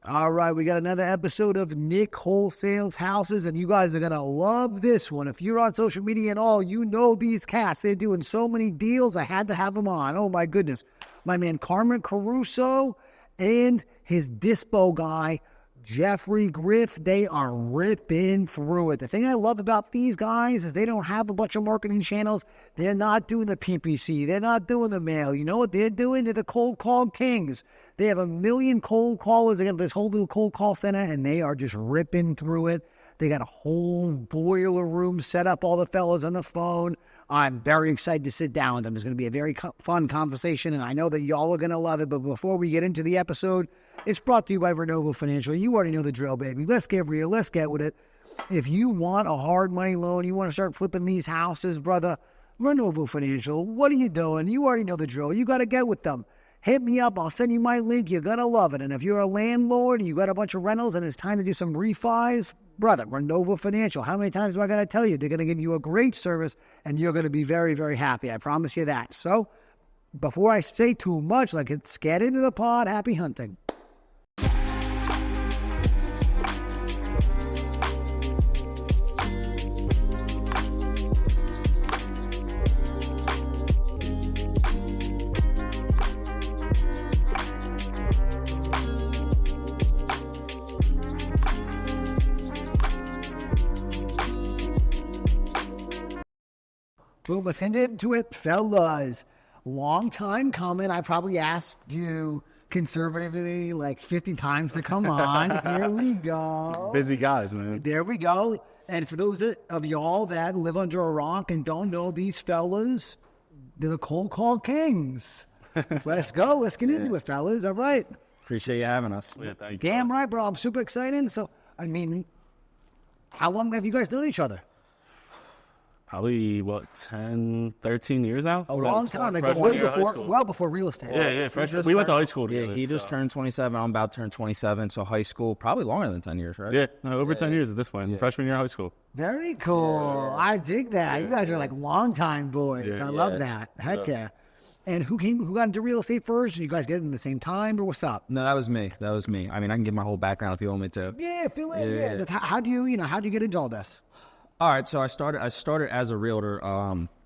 All right, we got another episode of Nick Wholesales Houses, and you guys are going to love this one. If you're on social media and all, you know these cats. They're doing so many deals, I had to have them on. Oh, my goodness. My man Carmen Caruso and his dispo guy, Jeffrey Griff, they are ripping through it. The thing I love about these guys is they don't have a bunch of marketing channels. They're not doing the PPC. They're not doing the mail. You know what they're doing? They're the cold call kings. They have 1 million cold callers. They got this whole little cold call center, and they are just ripping through it. They got a whole boiler room set up, all the fellas on the phone. I'm very excited to sit down with them. It's going to be a very fun conversation, and I know that y'all are going to love it. But before we get into the episode, it's brought to you by Renovo Financial. You already know the drill, baby. Let's get real. Let's get with it. If you want a hard money loan, you want to start flipping these houses, brother, Renovo Financial, what are you doing? You already know the drill. You got to get with them. Hit me up. I'll send you my link. You're going to love it. And if you're a landlord and you got a bunch of rentals and it's time to do some refis, brother, Renovo Financial. How many times do I got to tell you? They're going to give you a great service and you're going to be very, very happy. I promise you that. So before I say too much, let's get into the pod. Happy hunting. Boom, let's get into it, fellas. Long time coming. I probably asked you conservatively like 50 times to come on. Here we go. Busy guys, man. There we go. And for those of y'all that live under a rock and don't know these fellas, they're the cold call kings. Let's go. Let's get into it, fellas. All right. Appreciate you having us. Yeah, thank you. Damn right, bro. I'm super excited. So, I mean, how long have you guys known each other? Probably, 10, 13 years now? A long time. Like Freshman way year of high before, school. well before real estate. Yeah, freshman. We went to high school Yeah, together. he just turned 27. I'm about to turn 27, so high school, probably longer than 10 years, right? Yeah, no, over 10 years at this point. Yeah. Freshman year of high school. Very cool. I dig that. You guys are like longtime boys. Yeah. I love that. Heck yeah. And who got into real estate first? Did you guys get in the same time, or what's up? No, that was me. I mean, I can give my whole background if you want me to. Yeah, fill in. Yeah. Yeah. Look, how do you get into all this? All right, so I started as a realtor.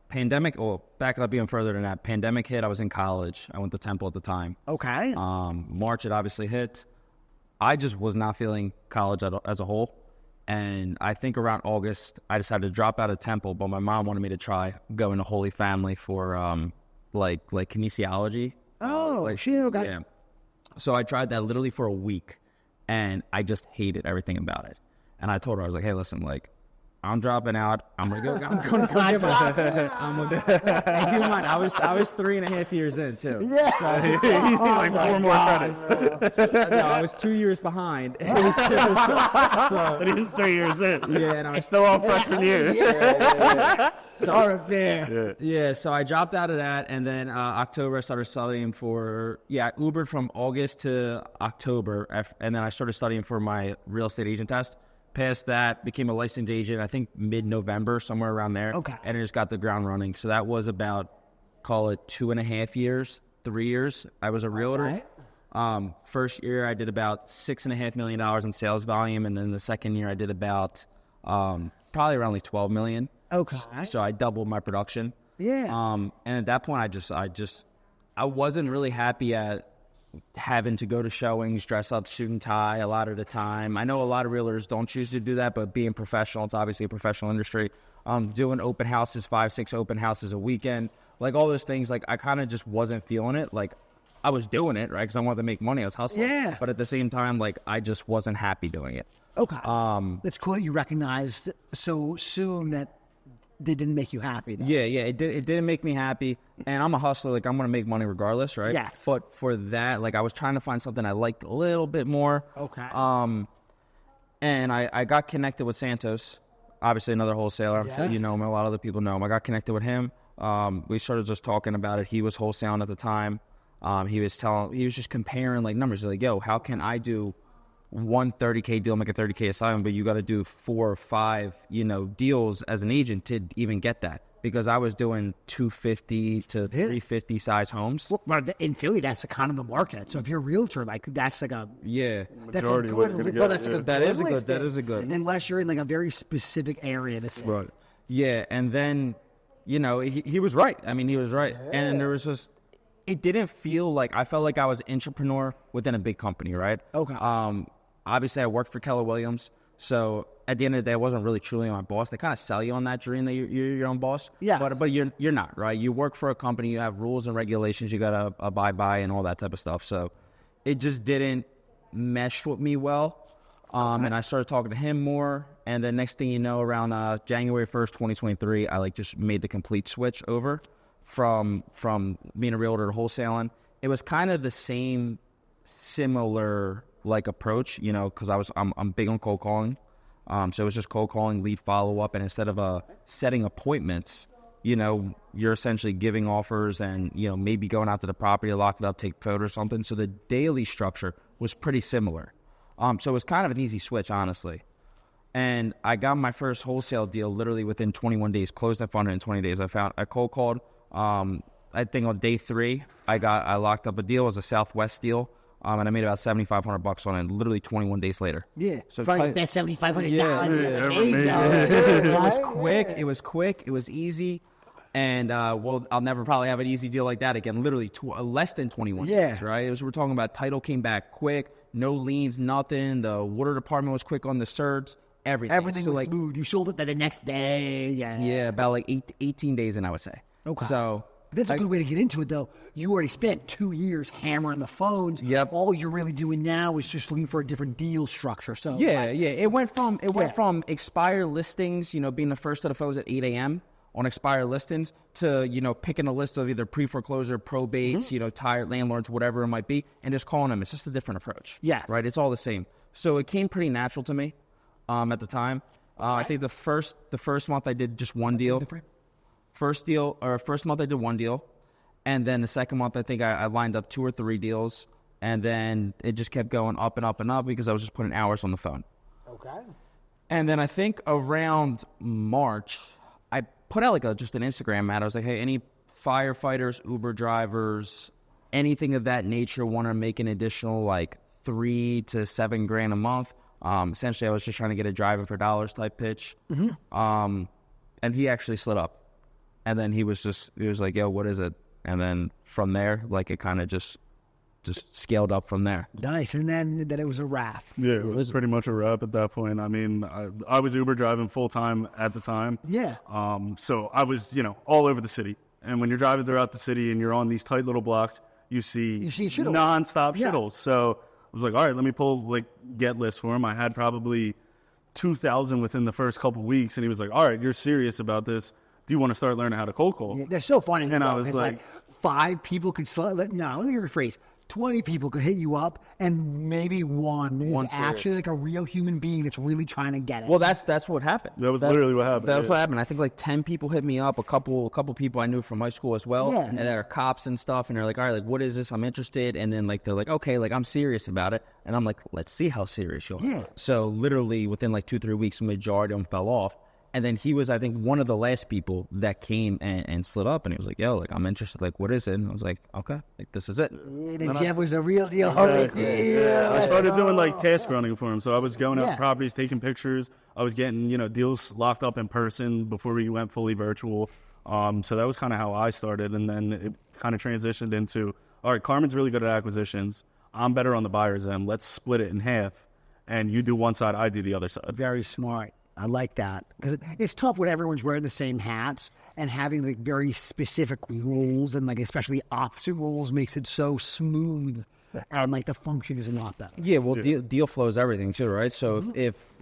Pandemic, back it up even further than that. Pandemic hit. I was in college. I went to Temple at the time. Okay. March, it obviously hit. I just was not feeling college as a whole. And I think around August, I decided to drop out of Temple, but my mom wanted me to try going to Holy Family for like kinesiology. Oh, she okay. Yeah. So I tried that literally for a week, and I just hated everything about it. And I told her, I was like, hey, listen, I'm dropping out. I'm gonna go get my. Keep in mind, I was 3.5 years in too. Yeah. So, like 4 more credits. No, I was 2 years behind. But he was 3 years in. Yeah, and I was still on freshman year. So I dropped out of that, and then October I started studying I Ubered from August to October, and then I started studying for my real estate agent test. Passed that, became a licensed agent, I think mid-November, somewhere around there. Okay. And I just got the ground running. So that was about, call it 2.5 years, 3 years. I was a realtor. Right. First year, I did about $6.5 million in sales volume. And then the second year, I did about probably around like $12 million. Okay. So I doubled my production. Yeah. And at that point, I wasn't really happy at having to go to showings, dress up, suit and tie a lot of the time. I know a lot of realtors don't choose to do that, but being professional, it's obviously a professional industry. Doing open houses, 5-6 open houses a weekend, like all those things, like I kind of just wasn't feeling it. Like I was doing it, right, because I wanted to make money. I was hustling. Yeah. But at the same time, like I just wasn't happy doing it. Okay. That's cool that you recognized so soon that they didn't make you happy, though. Yeah, it didn't make me happy, and I'm a hustler. Like I'm gonna make money regardless, right? Yes. But for that, like I was trying to find something I liked a little bit more. Okay. And I got connected with Santos, obviously another wholesaler. Yes. I'm sure you know him. A lot of other people know him. I got connected with him. We started just talking about it. He was wholesaling at the time. He was just comparing like numbers. Like, yo, how can I do one $30K deal, make a $30K assignment, but you got to do 4 or 5, deals as an agent to even get that. because I was doing 250 to 350 size homes. Well, in Philly, that's the kind of the market. So if you're a realtor, like that's like a that's a Majority of what good. you're gonna Well, get, that's a good. That is a listing. good. That is a good. Unless you're in like a very specific area. Right. Yeah, and then, he was right. I mean, he was right. Yeah. And there was just, it didn't feel like, I felt like I was an entrepreneur within a big company, right? Okay. Obviously, I worked for Keller Williams, so at the end of the day, I wasn't really truly my boss. They kind of sell you on that dream that you're your own boss. Yeah. But you're not, right? You work for a company, you have rules and regulations you got to abide by and all that type of stuff. So it just didn't mesh with me well. And I started talking to him more. And then next thing you know, around January 1st, 2023, I just made the complete switch over from being a realtor to wholesaling. It was kind of the similar approach, because I'm big on cold calling. So it was just cold calling, lead follow up, and instead of setting appointments, you're essentially giving offers and maybe going out to the property, lock it up, take photos or something. So the daily structure was pretty similar. So it was kind of an easy switch, honestly. And I got my first wholesale deal literally within 21 days, closed that fund in 20 days. I cold called. I think on day 3, I locked up a deal. It was a Southwest deal. And I made about $7,500 on it literally 21 days later. Yeah. So that $7,500. It was quick. It was quick. It was easy. And, I'll never probably have an easy deal like that again, literally less than 21 days, right? We're talking about title came back quick, no liens, nothing. The water department was quick on the certs, everything. Everything was smooth. You sold it the next day. Yeah, about 18 days in, I would say. Okay. So that's a good way to get into it, though. You already spent 2 years hammering the phones. Yep. All you're really doing now is just looking for a different deal structure. So It went from expired listings, being the first to the phones at 8 a.m. on expired listings to, picking a list of either pre-foreclosure, probates, tired landlords, whatever it might be, and just calling them. It's just a different approach. Yes. Right? It's all the same. So it came pretty natural to me at the time. I think the first month I did just one deal. First month I did one deal. And then the second month I think I lined up 2 or 3 deals. And then it just kept going up and up and up because I was just putting hours on the phone. Okay. And then I think around March, I put out just an Instagram ad. I was like, hey, any firefighters, Uber drivers, anything of that nature want to make an additional $3 to $7 grand a month. Essentially, I was just trying to get a driving for dollars type pitch. Mm-hmm. And he actually slid up. And then he was like, yo, what is it? And then from there, it kind of just scaled up from there. Nice. And then it was a wrap. Yeah, it was pretty much a wrap at that point. I mean, I was Uber driving full time at the time. Yeah. So I was, all over the city. And when you're driving throughout the city and you're on these tight little blocks, you see shittles. nonstop Yeah. shittles. So I was like, all right, let me pull get list for him. I had probably 2,000 within the first couple weeks. And he was like, all right, you're serious about this. Do you want to start learning how to cold call? Yeah, they're so funny. And I was like 5 people could let me rephrase. 20 people could hit you up, and maybe one is actually a real human being that's really trying to get it. Well, that's what happened. That was literally what happened. That's what happened. I think 10 people hit me up, a couple people I knew from high school as well, Yeah. and they're cops and stuff, and they're like, all right, what is this? I'm interested. And then they're like, okay, I'm serious about it. And I'm like, let's see how serious you are. Yeah. So literally within 2-3 weeks, the majority of them fell off. And then he was, I think, one of the last people that came and slid up, and he was like, yo, I'm interested. What is it? And I was like, okay, this is it. And Jeff was a real deal. Exactly. Yeah. I started doing task running for him. So I was going out to properties, taking pictures. I was getting, deals locked up in person before we went fully virtual. So that was kind of how I started. And then it kind of transitioned into, all right, Carmen's really good at acquisitions. I'm better on the buyer's end. Let's split it in half. And you do one side, I do the other side. Very smart. I like that because it's tough when everyone's wearing the same hats and having very specific rules and especially opposite rules makes it so smooth and the function is a lot better. Yeah, well, deal flow is everything too, right? So if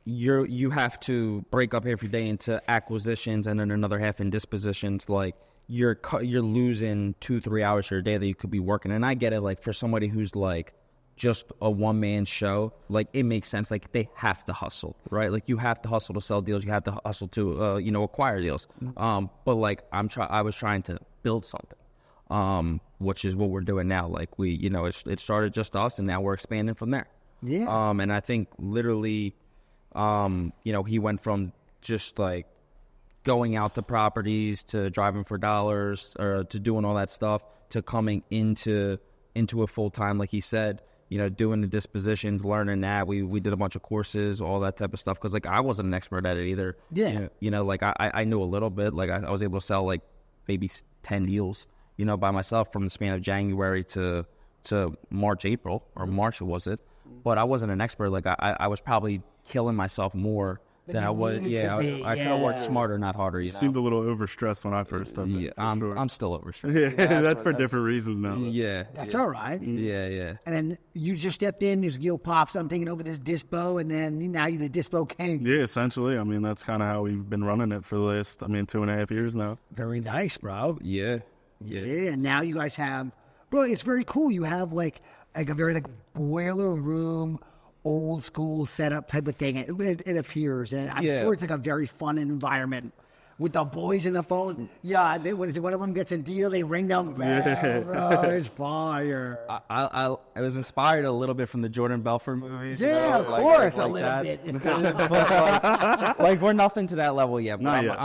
you have to break up half your day into acquisitions and then another half in dispositions, you're losing 2-3 hours of your day that you could be working. And I get it, for somebody who's just a one-man show, it makes sense. They have to hustle, right? You have to hustle to sell deals. You have to hustle to, acquire deals. But I was trying to build something, which is what we're doing now. It started just us, and now we're expanding from there. Yeah. And I think literally, he went from just going out to properties, to driving for dollars, or to doing all that stuff, to coming into a full-time, like he said, doing the dispositions, learning that. We did a bunch of courses, all that type of stuff, because, like, I wasn't an expert at it either. Yeah. Like, I knew a little bit. Like, I was able to sell, like, maybe 10 deals, by myself from the span of January to March, April, or March, was it? But I wasn't an expert. Like, I was probably killing myself more than I was. Yeah, I could have worked smarter, not harder. Seemed a little overstressed when I first started. Yeah, I'm still overstressed. Yeah, that's for different reasons now. Yeah, That's all right. Yeah. And then you just stepped in, Pops, I'm taking over this dispo, and then now you're the dispo king. Yeah, essentially. I mean, that's kind of how we've been running it for the last, 2.5 years now. Very nice, bro. Yeah. And now you guys have, bro, it's very cool. You have like a very boiler room, old school setup type of thing. It appears, and I'm sure it's like a very fun environment with the boys in the phone. Yeah, what is it? One of them gets a deal, they ring them bell. Bro, it's fire. I was inspired a little bit from the Jordan Belfort movies. Yeah, of course, a little bit. Like, we're nothing to that level yet. But Not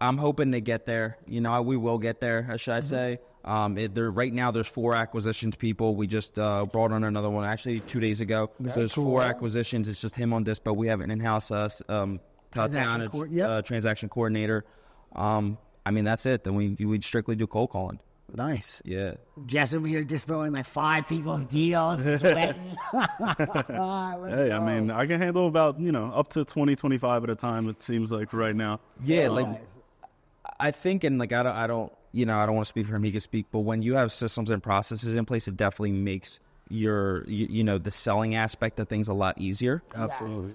I'm hoping to get there. We will get there, should I say. Right now, there's 4 acquisitions people. We just brought on another one, actually, 2 days ago. So there's 4 acquisitions. It's just him on Dispo. We have an in-house Tatiana, transaction coordinator. That's it. Then we strictly do cold calling. Nice. Yeah. Jess over here dispoing like 5 people's deals, sweating. Hey, I can handle about, up to 20, 25 at a time, it seems like right now. Yeah, like, I think, and like, I don't want to speak for him, he can speak, but when you have systems and processes in place, it definitely makes the selling aspect of things a lot easier. Absolutely.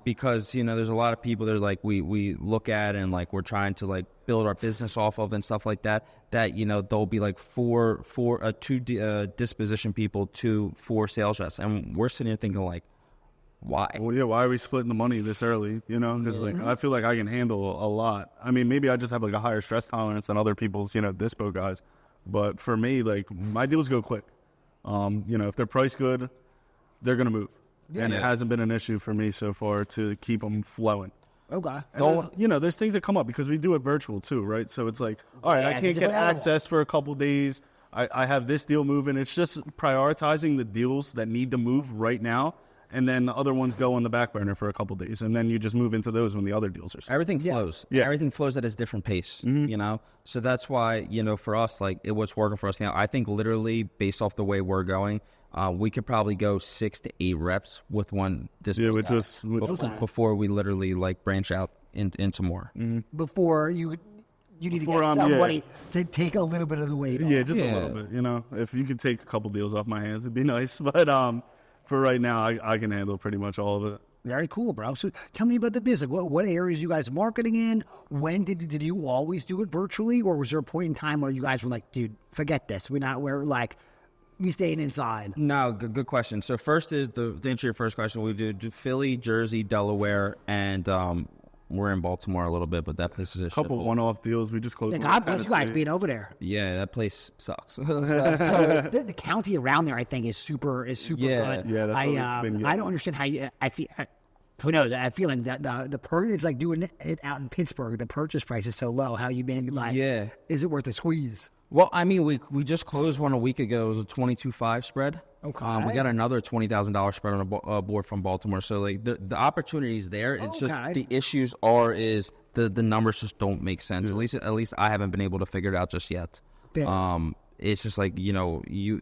Because, there's a lot of people that are like, we look at and like, we're trying to like build our business off of and stuff like that, there'll be like 2 disposition people, 4 sales reps. And we're sitting here thinking like, why? Well, yeah, why are we splitting the money this early? Because like, I feel like I can handle a lot. Maybe I just have like a higher stress tolerance than other people's, dispo guys. But for me, like, my deals go quick. If they're priced good, they're going to move. Yeah. And it hasn't been an issue for me so far to keep them flowing. Okay. There's things that come up because we do it virtual too, right? So it's like, all right, I can't get access for a couple days. I have this deal moving. It's just prioritizing the deals that need to move right now. And then the other ones go on the back burner for a couple days. And then you just move into those when the other deals are set. Everything flows. Yeah. Everything flows at its different pace, So that's why, for us, like, what's working for us now, I think literally based off the way we're going, we could probably go 6 to 8 reps with one dispo before we literally like branch out into more. Mm-hmm. Before you need to get somebody to take a little bit of the weight off. Yeah, just a little bit. If you could take a couple deals off my hands, it'd be nice. But for right now, I can handle pretty much all of it. Very cool, bro. So tell me about the business. What areas you guys marketing in? When did you always do it virtually, or was there a point in time where you guys were like, dude, forget this. We staying inside? No, good question. So first is to answer your first question, we do Philly, Jersey, Delaware, and we're in Baltimore a little bit, but that place is a couple one-off deals. We just closed. God bless you guys being over there. Yeah, that place sucks. So the county around there, I think, is super good. Yeah, that's I don't understand how you. I feel. Who knows? I feel like it's like doing it out in Pittsburgh. The purchase price is so low. How you been like? Yeah. Is it worth a squeeze? Well, we just closed one a week ago. It was a 22.5 spread. Okay. We got another $20,000 spread on a board from Baltimore. So like the opportunity is there. It's just the issues is the numbers just don't make sense. Yeah. At least I haven't been able to figure it out just yet. Yeah. It's just like you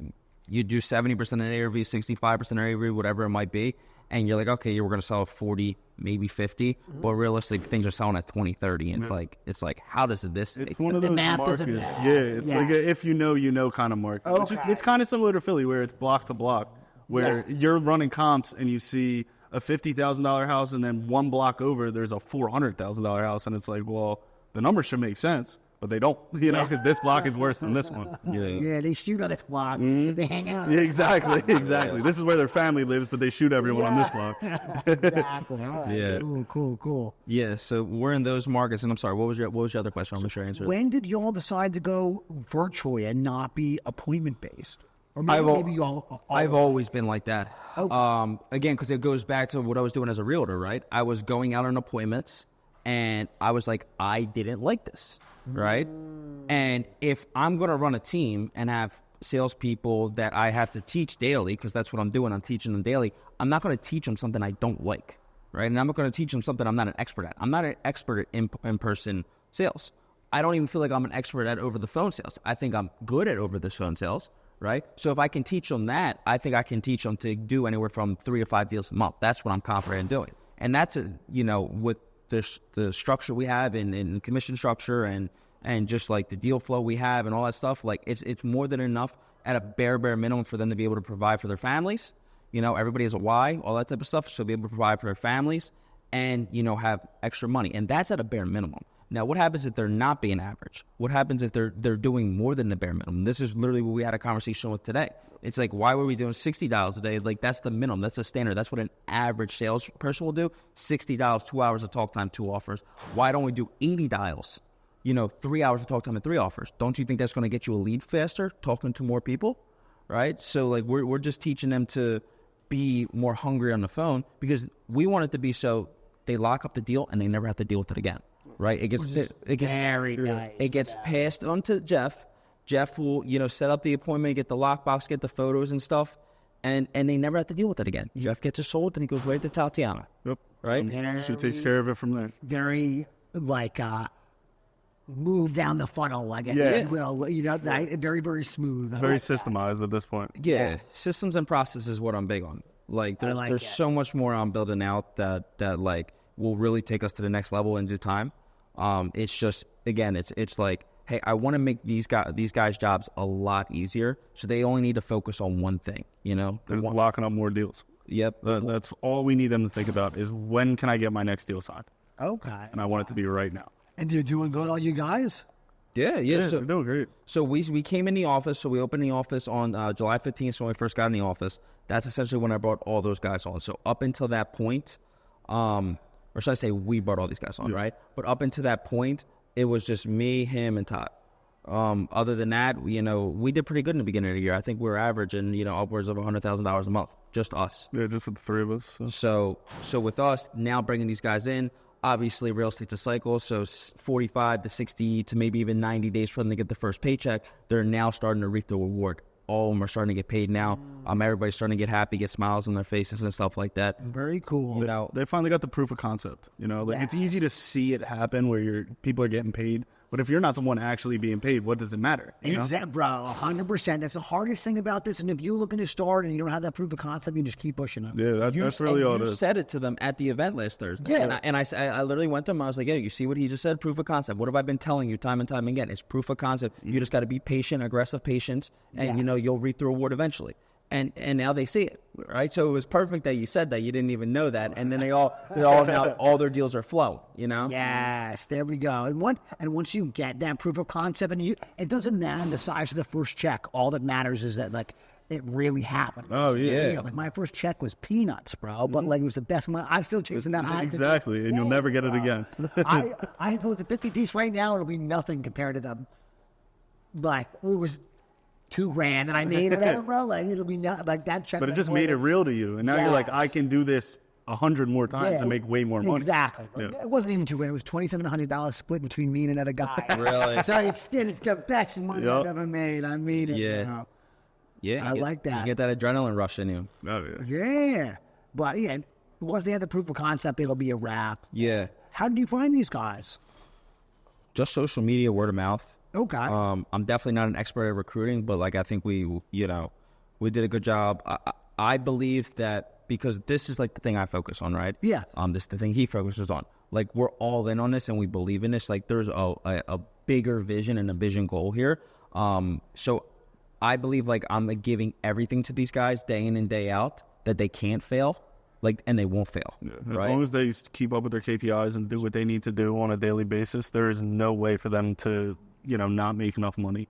do 70% in ARV, 65% in ARV, whatever it might be. And you're like, okay, we're going to sell 40, maybe 50, but realistically, things are selling at 20, 30. And it's like, how does this? It's one of those markets. It's like a, if you know kind of market. Okay. It's kind of similar to Philly, where it's block to block, where you're running comps and you see a $50,000 house, and then one block over there's a $400,000 house, and it's like, well, the numbers should make sense. But they don't, because this block is worse than this one. Yeah, they shoot on this block. Mm-hmm. They hang out. Yeah, exactly. This is where their family lives, but they shoot everyone on this block. Exactly. All right. Yeah. Cool. Yeah, so we're in those markets. And I'm sorry, what was your other question? I'm not sure I answered. When did you all decide to go virtually and not be appointment-based? Or maybe I've always been like that. Okay. Again, because it goes back to what I was doing as a realtor, right? I was going out on appointments, and I was like, I didn't like this, right? And if I'm going to run a team and have salespeople that I have to teach daily, because that's what I'm doing, I'm teaching them daily, I'm not going to teach them something I don't like, right? And I'm not going to teach them something I'm not an expert at. I'm not an expert at in-person sales. I don't even feel like I'm an expert at over-the-phone sales. I think I'm good at over-the-phone sales, right? So if I can teach them that, I think I can teach them to do anywhere from 3 to 5 deals a month. That's what I'm confident in doing. And that's, with the structure we have in commission structure and just like the deal flow we have and all that stuff, like it's more than enough at a bare minimum for them to be able to provide for their families. Everybody has a why, all that type of stuff. So be able to provide for their families and, have extra money. And that's at a bare minimum. Now, what happens if they're not being average? What happens if they're doing more than the bare minimum? This is literally what we had a conversation with today. It's like, why were we doing 60 dials a day? Like, that's the minimum. That's the standard. That's what an average salesperson will do. 60 dials, 2 hours of talk time, 2 offers. Why don't we do 80 dials? 3 hours of talk time and 3 offers. Don't you think that's going to get you a lead faster, talking to more people, right? So, like, we're just teaching them to be more hungry on the phone because we want it to be so they lock up the deal and they never have to deal with it again. Right, it gets very nice. It gets passed on to Jeff. Jeff will, set up the appointment, get the lockbox, get the photos and stuff, and they never have to deal with it again. Jeff gets it sold, and he goes right to Tatiana. Yep. Right. She takes care of it from there. Very move down the funnel, I guess. Yeah. If you will. Very very smooth. Very systemized at this point. Yeah, systems and process is what I'm big on. Like, there's so much more I'm building out that like will really take us to the next level in due time. It's just, again, it's like, hey, I want to make these guys' jobs a lot easier, so they only need to focus on one thing, They're locking up more deals. Yep. That's all we need them to think about is when can I get my next deal signed? Okay. And I want it to be right now. And you're doing good, all you guys? Yeah. So, they're doing great. So we came in the office, so we opened the office on July 15th, so when we first got in the office. That's essentially when I brought all those guys on. So up until that point, or should I say we brought all these guys on, right? But up until that point, it was just me, him, and Todd. Other than that, we did pretty good in the beginning of the year. I think we were averaging, upwards of $100,000 a month, just us. Yeah, just with the three of us. So with us, now bringing these guys in, obviously real estate's a cycle, so 45 to 60 to maybe even 90 days for them to get the first paycheck. They're now starting to reap the reward. All of them are starting to get paid now. Everybody's starting to get happy, get smiles on their faces and stuff like that. Very cool. They finally got the proof of concept. It's easy to see it happen where people are getting paid. But if you're not the one actually being paid, what does it matter? Exactly, bro. 100%. That's the hardest thing about this. And if you're looking to start and you don't have that proof of concept, you just keep pushing it. Yeah, that's really all it is. You said it to them at the event last Thursday. Yeah. And I literally went to them. I was like, yeah, you see what he just said? Proof of concept. What have I been telling you time and time again? It's proof of concept. You just got to be patient, aggressive patience, and you'll reap the reward eventually. And now they see it, right? So it was perfect that you said that. You didn't even know that, and then now all their deals are flowing, Yes, there we go. And once you get that proof of concept, and it doesn't matter the size of the first check. All that matters is that it really happened. Oh yeah. Like my first check was peanuts, bro, but it was the best money. I'm still chasing that high. Exactly, and you'll never get it again. I go with the 50 piece right now. It'll be nothing compared to them. Like it was $2,000 and I made it, bro. Like it'll be not like that check. But it just made it real to you, and now you're like, I can do this 100 more times and make way more money. Exactly. Yeah. It wasn't even $2,000. It was $2,700 split between me and another guy. Really? So it's the best money I've ever made. I made it. Yeah. Yeah. I like that. You get that adrenaline rush in you. Oh, yeah. Yeah. But once they have the proof of concept, it'll be a wrap. Yeah. How did you find these guys? Just social media, word of mouth. Okay. I'm definitely not an expert at recruiting, but I think we did a good job. I believe that because this is the thing I focus on, right? Yeah. This is the thing he focuses on. We're all in on this and we believe in this. There's a bigger vision and a vision goal here. So I believe I'm giving everything to these guys day in and day out that they can't fail. And they won't fail. Yeah. As right? long as they keep up with their KPIs and do what they need to do on a daily basis, there is no way for them to not make enough money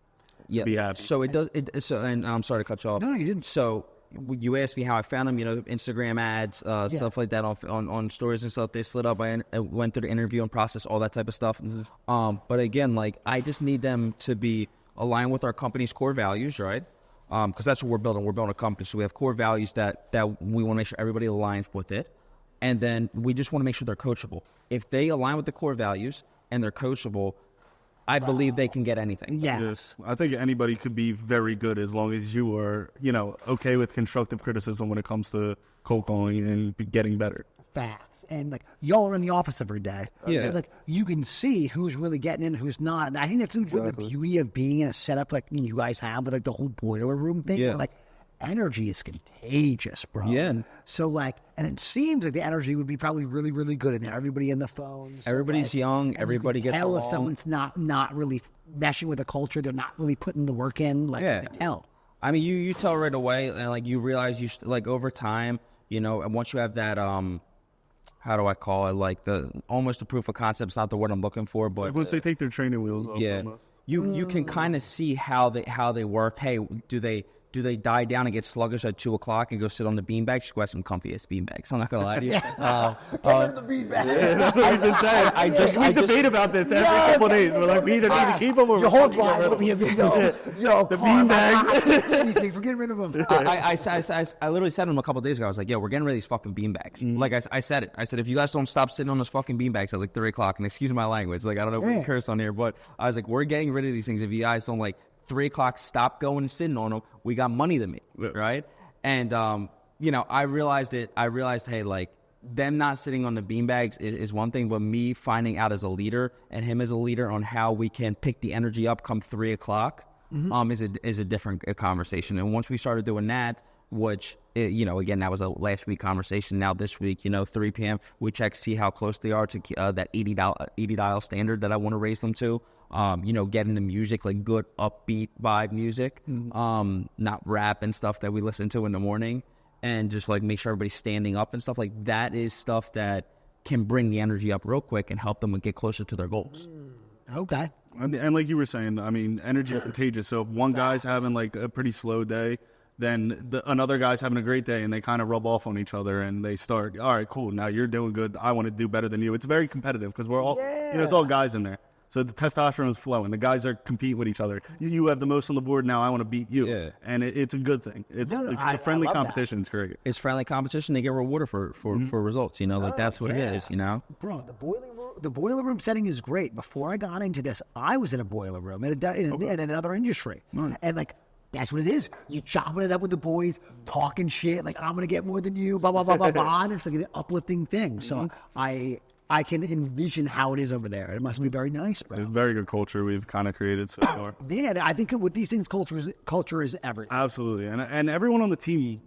to be happy. So it does. And I'm sorry to cut you off. No, you didn't. So you asked me how I found them. Instagram ads, stuff like that on stories and stuff. They slid up. I went through the interview and process, all that type of stuff. Mm-hmm. But again, I just need them to be aligned with our company's core values, right? because that's what we're building. We're building a company, so we have core values that we want to make sure everybody aligns with it, and then we just want to make sure they're coachable. If they align with the core values and they're coachable, I believe they can get anything. Yes. I think anybody could be very good as long as you are, okay with constructive criticism when it comes to cold calling and getting better. Facts. And like y'all are in the office every day. Yeah. So, like you can see who's really getting in, who's not. And I think that's the beauty of being in a setup like you guys have with like the whole boiler room thing. Yeah. Where, like energy is contagious, bro. Yeah. So like, and it seems like the energy would be probably really, really good in there. Everybody in the phones. Everybody's young. Everybody gets tell along. if someone's not really meshing with the culture. They're not really putting the work in. Like you can tell. I mean, you tell right away, and like you realize like over time, and once you have that how do I call it? Like almost the proof of concept is not the word I'm looking for, but Once they take their training wheels off. yeah, Almost. you can kind of see how they work. Hey, do they die down and get sluggish at 2:00 and go sit on the beanbags? Just go have some comfiest beanbags. I'm not gonna lie to you. The beanbag. Yeah, that's what we've been saying. We debate about this every couple of days. We're like, we either need to keep them or Your whole drive over here, the beanbags. These things, we're getting rid of them. I literally said to him a couple of days ago. I was like, "Yo, we're getting rid of these fucking beanbags." Like I said it. I said, if you guys don't stop sitting on those fucking beanbags at like 3:00, and excuse my language, like I don't know if we curse on here, but I was like, we're getting rid of these things. If you guys don't like 3:00, stop going and sitting on them. We got money to make, right? And I realized it. I realized, hey, like them not sitting on the beanbags is one thing, but me finding out as a leader and him as a leader on how we can pick the energy up come 3:00 is a different conversation. And once we started doing that, which again, that was a last week conversation. Now this week, 3 p.m. we check, see how close they are to that 80 dial standard that I want to raise them to. Getting the music, like good upbeat vibe music, not rap and stuff that we listen to in the morning, and just like make sure everybody's standing up and stuff like that is stuff that can bring the energy up real quick and help them get closer to their goals. Okay. And like you were saying, I mean, energy is contagious. So if one guy's having like a pretty slow day, then another guy's having a great day, and they kind of rub off on each other, and they start, all right, cool, now you're doing good. I want to do better than you. It's very competitive because we're all, it's all guys in there. So the testosterone is flowing. The guys are competing with each other. You have the most on the board. Now I want to beat you. Yeah. And it's a good thing. It's a friendly competition. It's great. It's friendly competition. They get rewarded for results. Like that's what it is. Bro, the boiler room setting is great. Before I got into this, I was in a boiler room in another industry, and like. That's what it is. You chopping it up with the boys, talking shit, like, I'm going to get more than you, blah, blah, blah, blah, blah. And it's like an uplifting thing. So I can envision how it is over there. It must be very nice, bro. It's a very good culture we've kind of created so far. Yeah, I think with these things, culture is everything. Absolutely. And everyone on the team,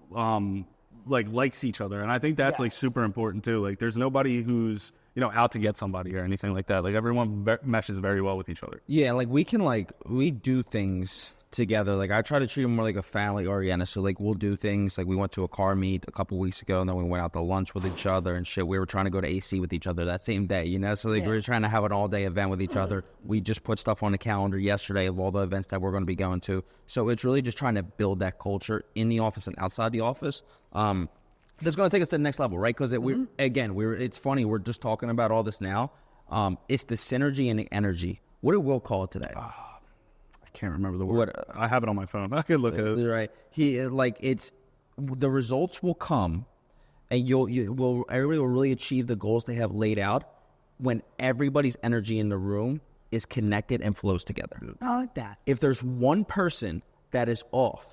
likes each other. And I think that's, super important, too. Like, there's nobody who's, out to get somebody or anything like that. Like, everyone meshes very well with each other. Yeah, like, we do things together. Like I try to treat them more like a family oriented. So like we'll do things like we went to a car meet a couple weeks ago, and then we went out to lunch with each other and shit. We were trying to go to AC with each other that same day, So like we were trying to have an all day event with each other. We just put stuff on the calendar yesterday of all the events that we're going to be going to. So it's really just trying to build that culture in the office and outside the office. That's going to take us to the next level, right? Because it's funny. We're just talking about all this now. It's the synergy and the energy. What did Will call it today? Can't remember the word. I have it on my phone. I could look at it. Right. It's the results will come, and everybody will really achieve the goals they have laid out when everybody's energy in the room is connected and flows together. I like that. If there's one person that is off,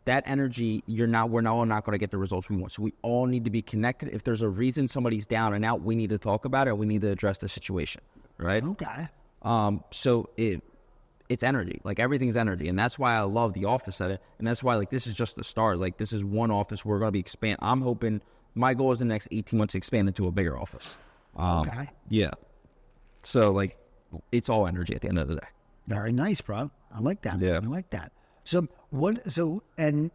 that energy, we're not going to get the results we want. So we all need to be connected. If there's a reason somebody's down and out, we need to talk about it. We need to address the situation. Right. Okay. So it's energy. Like everything's energy. And that's why I love the office at it. And that's why this is just the start. Like this is one office we're going to be expand. I'm hoping my goal is the next 18 months to expand into a bigger office. Okay. Yeah. So it's all energy at the end of the day. Very nice, bro. I like that. Yeah. I like that. And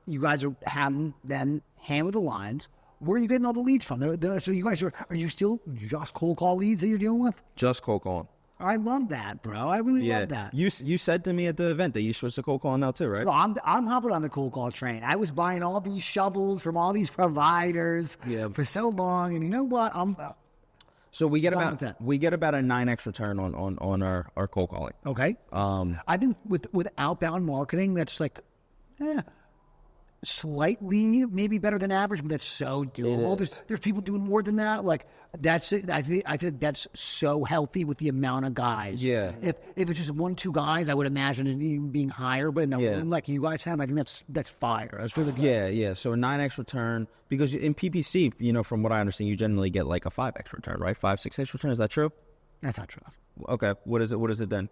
you guys are having then hammer the lines. Where are you getting all the leads from? So you guys are you still just cold call leads that you're dealing with? Just cold calling. I love that, bro. I really love that. You said to me at the event that you switched to cold calling now too, right? No, I'm hopping on the cold call train. I was buying all these shovels from all these providers for so long, and you know what? So we get about a 9x return on our cold calling. Okay. I think with outbound marketing, that's like slightly maybe better than average, but that's so doable. There's people doing more than that. Like that's it. I think that's so healthy with the amount of guys. Yeah. If it's just 1-2 guys, I would imagine it even being higher. But in a room like you guys have, I think that's fire. That's really good. Yeah. So a 9x return, because in PPC, you know, from what I understand, you generally get like a 5x return, right? 5-6x return. Is that true? That's not true. Okay. What is it then?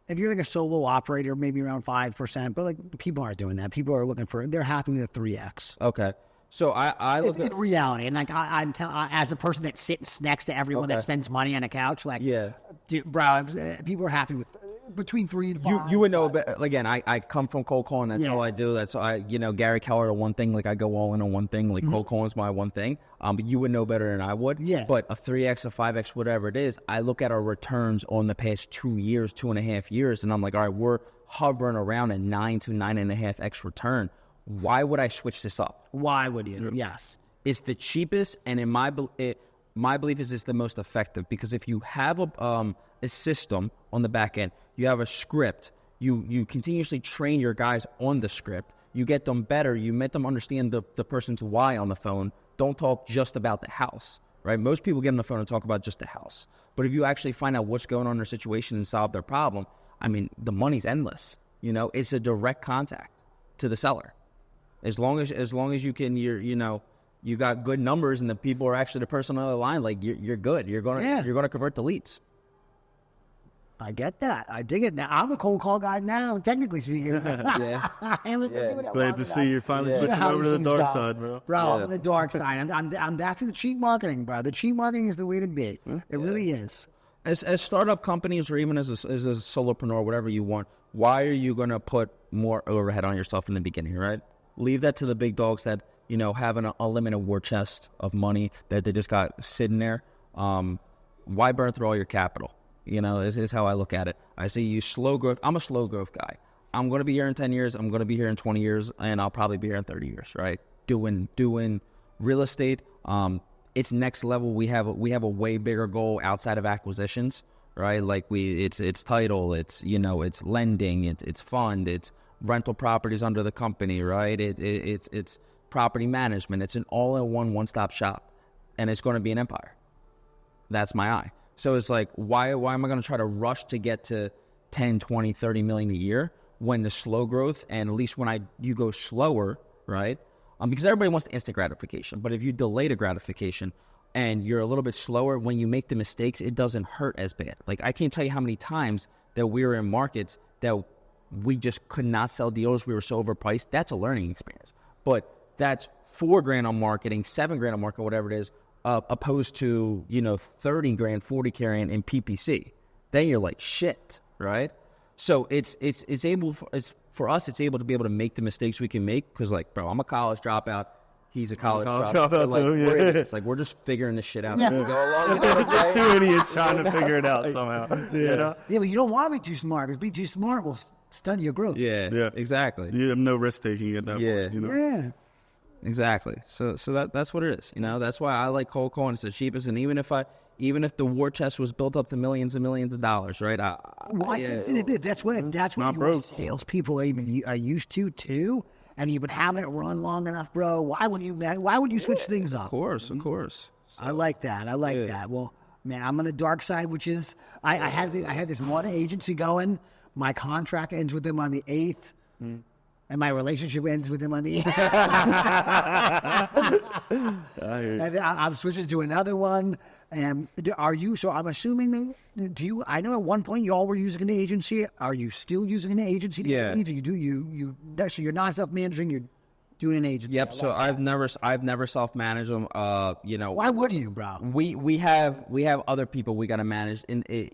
If you're like a solo operator, maybe around 5%, but like people aren't doing that. People are they're happy with a 3x. Okay. So I look in reality, and like I'm as a person that sits next to everyone that spends money on a couch, like dude, bro, people are happy with between 3 and 5. You would know, but again, I come from cold calling. That's all I do. That's all Gary Keller, one thing. Like I go all in on one thing. Like cold calling is my one thing. But you would know better than I would. Yeah. But a 3x, a 5x, whatever it is, I look at our returns on the past 2 years, 2.5 years, and I'm like, all right, we're hovering around a 9 to 9.5x return. Why would I switch this up? Why would you? Yes. It's the cheapest, and in my belief is it's the most effective, because if you have a system on the back end, you have a script, you continuously train your guys on the script, you get them better, you make them understand the person's why on the phone. Don't talk just about the house, right? Most people get on the phone and talk about just the house. But if you actually find out what's going on in their situation and solve their problem, I mean, the money's endless. You know, it's a direct contact to the seller. As long as you can, you got good numbers and the people are actually the person on the line, like you're good. You're gonna convert the leads. I get that. I dig it. Now I'm a cold call guy now, technically speaking. Glad to see you finally switching over to the dark side, bro. I'm on the dark side. I'm back to the cheap marketing, bro. The cheap marketing is the way to be. It really is. As startup companies, or even as a solopreneur, whatever you want, why are you going to put more overhead on yourself in the beginning, right? Leave that to the big dogs that, have an unlimited war chest of money that they just got sitting there. Why burn through all your capital? This is how I look at it. I say you slow growth. I'm a slow growth guy. I'm going to be here in 10 years. I'm going to be here in 20 years, and I'll probably be here in 30 years, right? Doing real estate. It's next level. We have a way bigger goal outside of acquisitions, right? Like it's title, it's lending, it's fund, it's rental properties under the company, right? It's property management. It's an all-in-one, one-stop shop, and it's going to be an empire. That's my eye. So it's like, why am I going to try to rush to get to 10, 20, 30 million a year when the slow growth, and at least when you go slower, right? Because everybody wants the instant gratification. But if you delay the gratification and you're a little bit slower, when you make the mistakes, it doesn't hurt as bad. Like, I can't tell you how many times that we were in markets that we just could not sell deals. We were so overpriced. That's a learning experience. But that's $4,000 on marketing, $7,000 on marketing, whatever it is, opposed to, $30,000, $40,000 in PPC. Then you're like, shit, right? So it's for us, it's able to be able to make the mistakes we can make, because, like, bro, I'm a college dropout. He's a college dropout. Like, too, yeah. It's like we're just figuring this shit out. Yeah. We go along. It's just two idiots trying to figure it out somehow. Yeah, but you don't want to be too smart, because being too smart will stunt your growth. Yeah, exactly. You have no risk taking at that point. Yeah. Exactly. So that's what it is. That's why I like cold calling. It's the cheapest, and even if the war chest was built up to millions and millions of dollars, right? That's what salespeople are used to too. And you've been having it run long enough, bro. Why would you switch things up? Of course. So, I like that. That. Well, man, I'm on the dark side, which is I had this one agency going. My contract ends with them on the 8th. And my relationship ends with him on the And I'm switching to another one. And so I'm assuming I know at one point y'all were using an agency. Are you still using an agency? Yeah. So you're not self-managing, you're doing an agency. Yep. So I've never self-managed them. Why would you, bro? We have other people we got to manage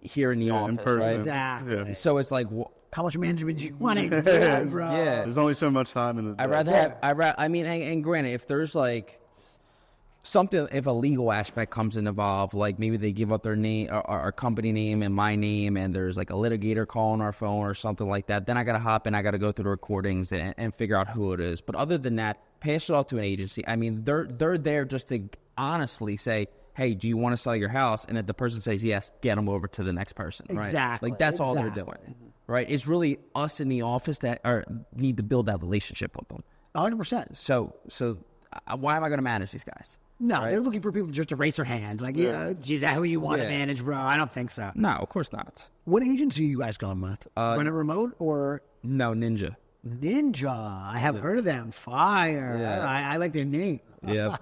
here in the office, in person. right? Exactly. Yeah. So it's like, how much management do you want to do, bro? Yeah. There's only so much time in the day. And granted, if there's like something, if a legal aspect comes involved, like maybe they give up their name, our company name and my name, and there's like a litigator calling our phone or something like that, then I got to hop in, I got to go through the recordings and figure out who it is. But other than that, pass it off to an agency. I mean, they're there just to honestly say, hey, do you want to sell your house? And if the person says yes, get them over to the next person, right? Exactly. Like, that's all they're doing. right? It's really us in the office that need to build that relationship with them. 100%. So why am I going to manage these guys? No, right? They're looking for people just to raise their hands. Like, is that who you want to manage, bro? I don't think so. No, of course not. What agency are you guys going with? Run it remote or? No, Ninja. Ninja. I have heard of them. Fire. Yeah. I like their name. Yep.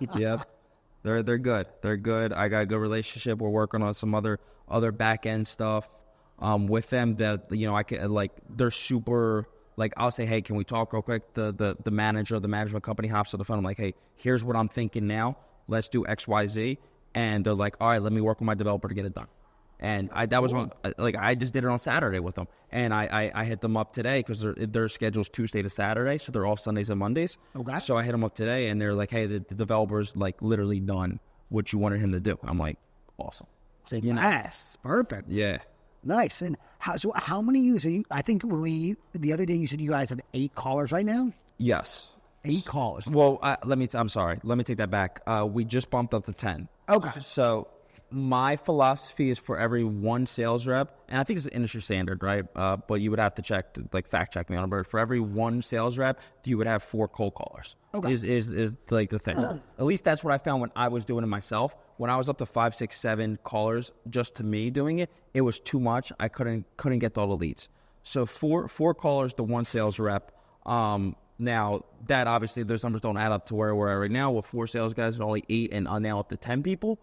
They're good. They're good. I got a good relationship. We're working on some other back end stuff with them that I can they're super. Like, I'll say, hey, can we talk real quick? The manager of the management company hops to the phone. I'm like, hey, here's what I'm thinking now. Let's do X, Y, Z. And they're like, all right, let me work with my developer to get it done. And that was one, I just did it on Saturday with them. And I hit them up today because their schedule's Tuesday to Saturday. So they're off Sundays and Mondays. Okay. So I hit them up today and they're like, hey, the developer's literally done what you wanted him to do. I'm like, awesome. Yes. Perfect. Yeah. Nice. And how many users? I think the other day you said you guys have 8 callers right now. Yes. 8 callers. Well, I'm sorry. Let me take that back. We just bumped up to 10. Okay. So my philosophy is for every one sales rep, and I think it's an industry standard, right? But you would have to fact check me on it. But for every one sales rep, you would have 4 cold callers. Okay. Is the thing. At least that's what I found when I was doing it myself. When I was up to 5, 6, 7 callers just to me doing it, it was too much. I couldn't get all the leads. So four callers to 1 sales rep. Now that obviously those numbers don't add up to where we're at right now with 4 sales guys and only 8 and now up to 10 people.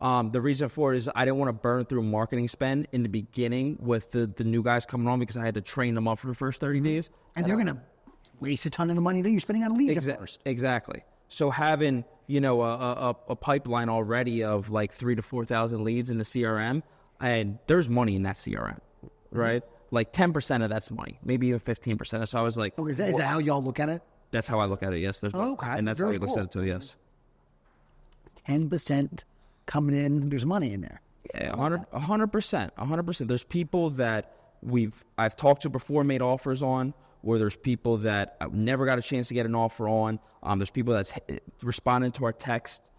The reason for it is I didn't want to burn through marketing spend in the beginning with the new guys coming on because I had to train them up for the first 30 days. And they're going to waste a ton of the money that you're spending on leads at first. Exactly. So having, a pipeline already of like 3,000 to 4,000 leads in the CRM, and there's money in that CRM, right? Like 10% of that's money, maybe even 15%. So I was like, okay, is that how y'all look at it? That's how I look at it. Yes. Okay. And that's Very how he looks cool. at it too. Yes. 10% coming in. There's money in there. Yeah, 100%. There's people that I've talked to before, made offers on, or there's people that I never got a chance to get an offer on. There's people that's responding to our text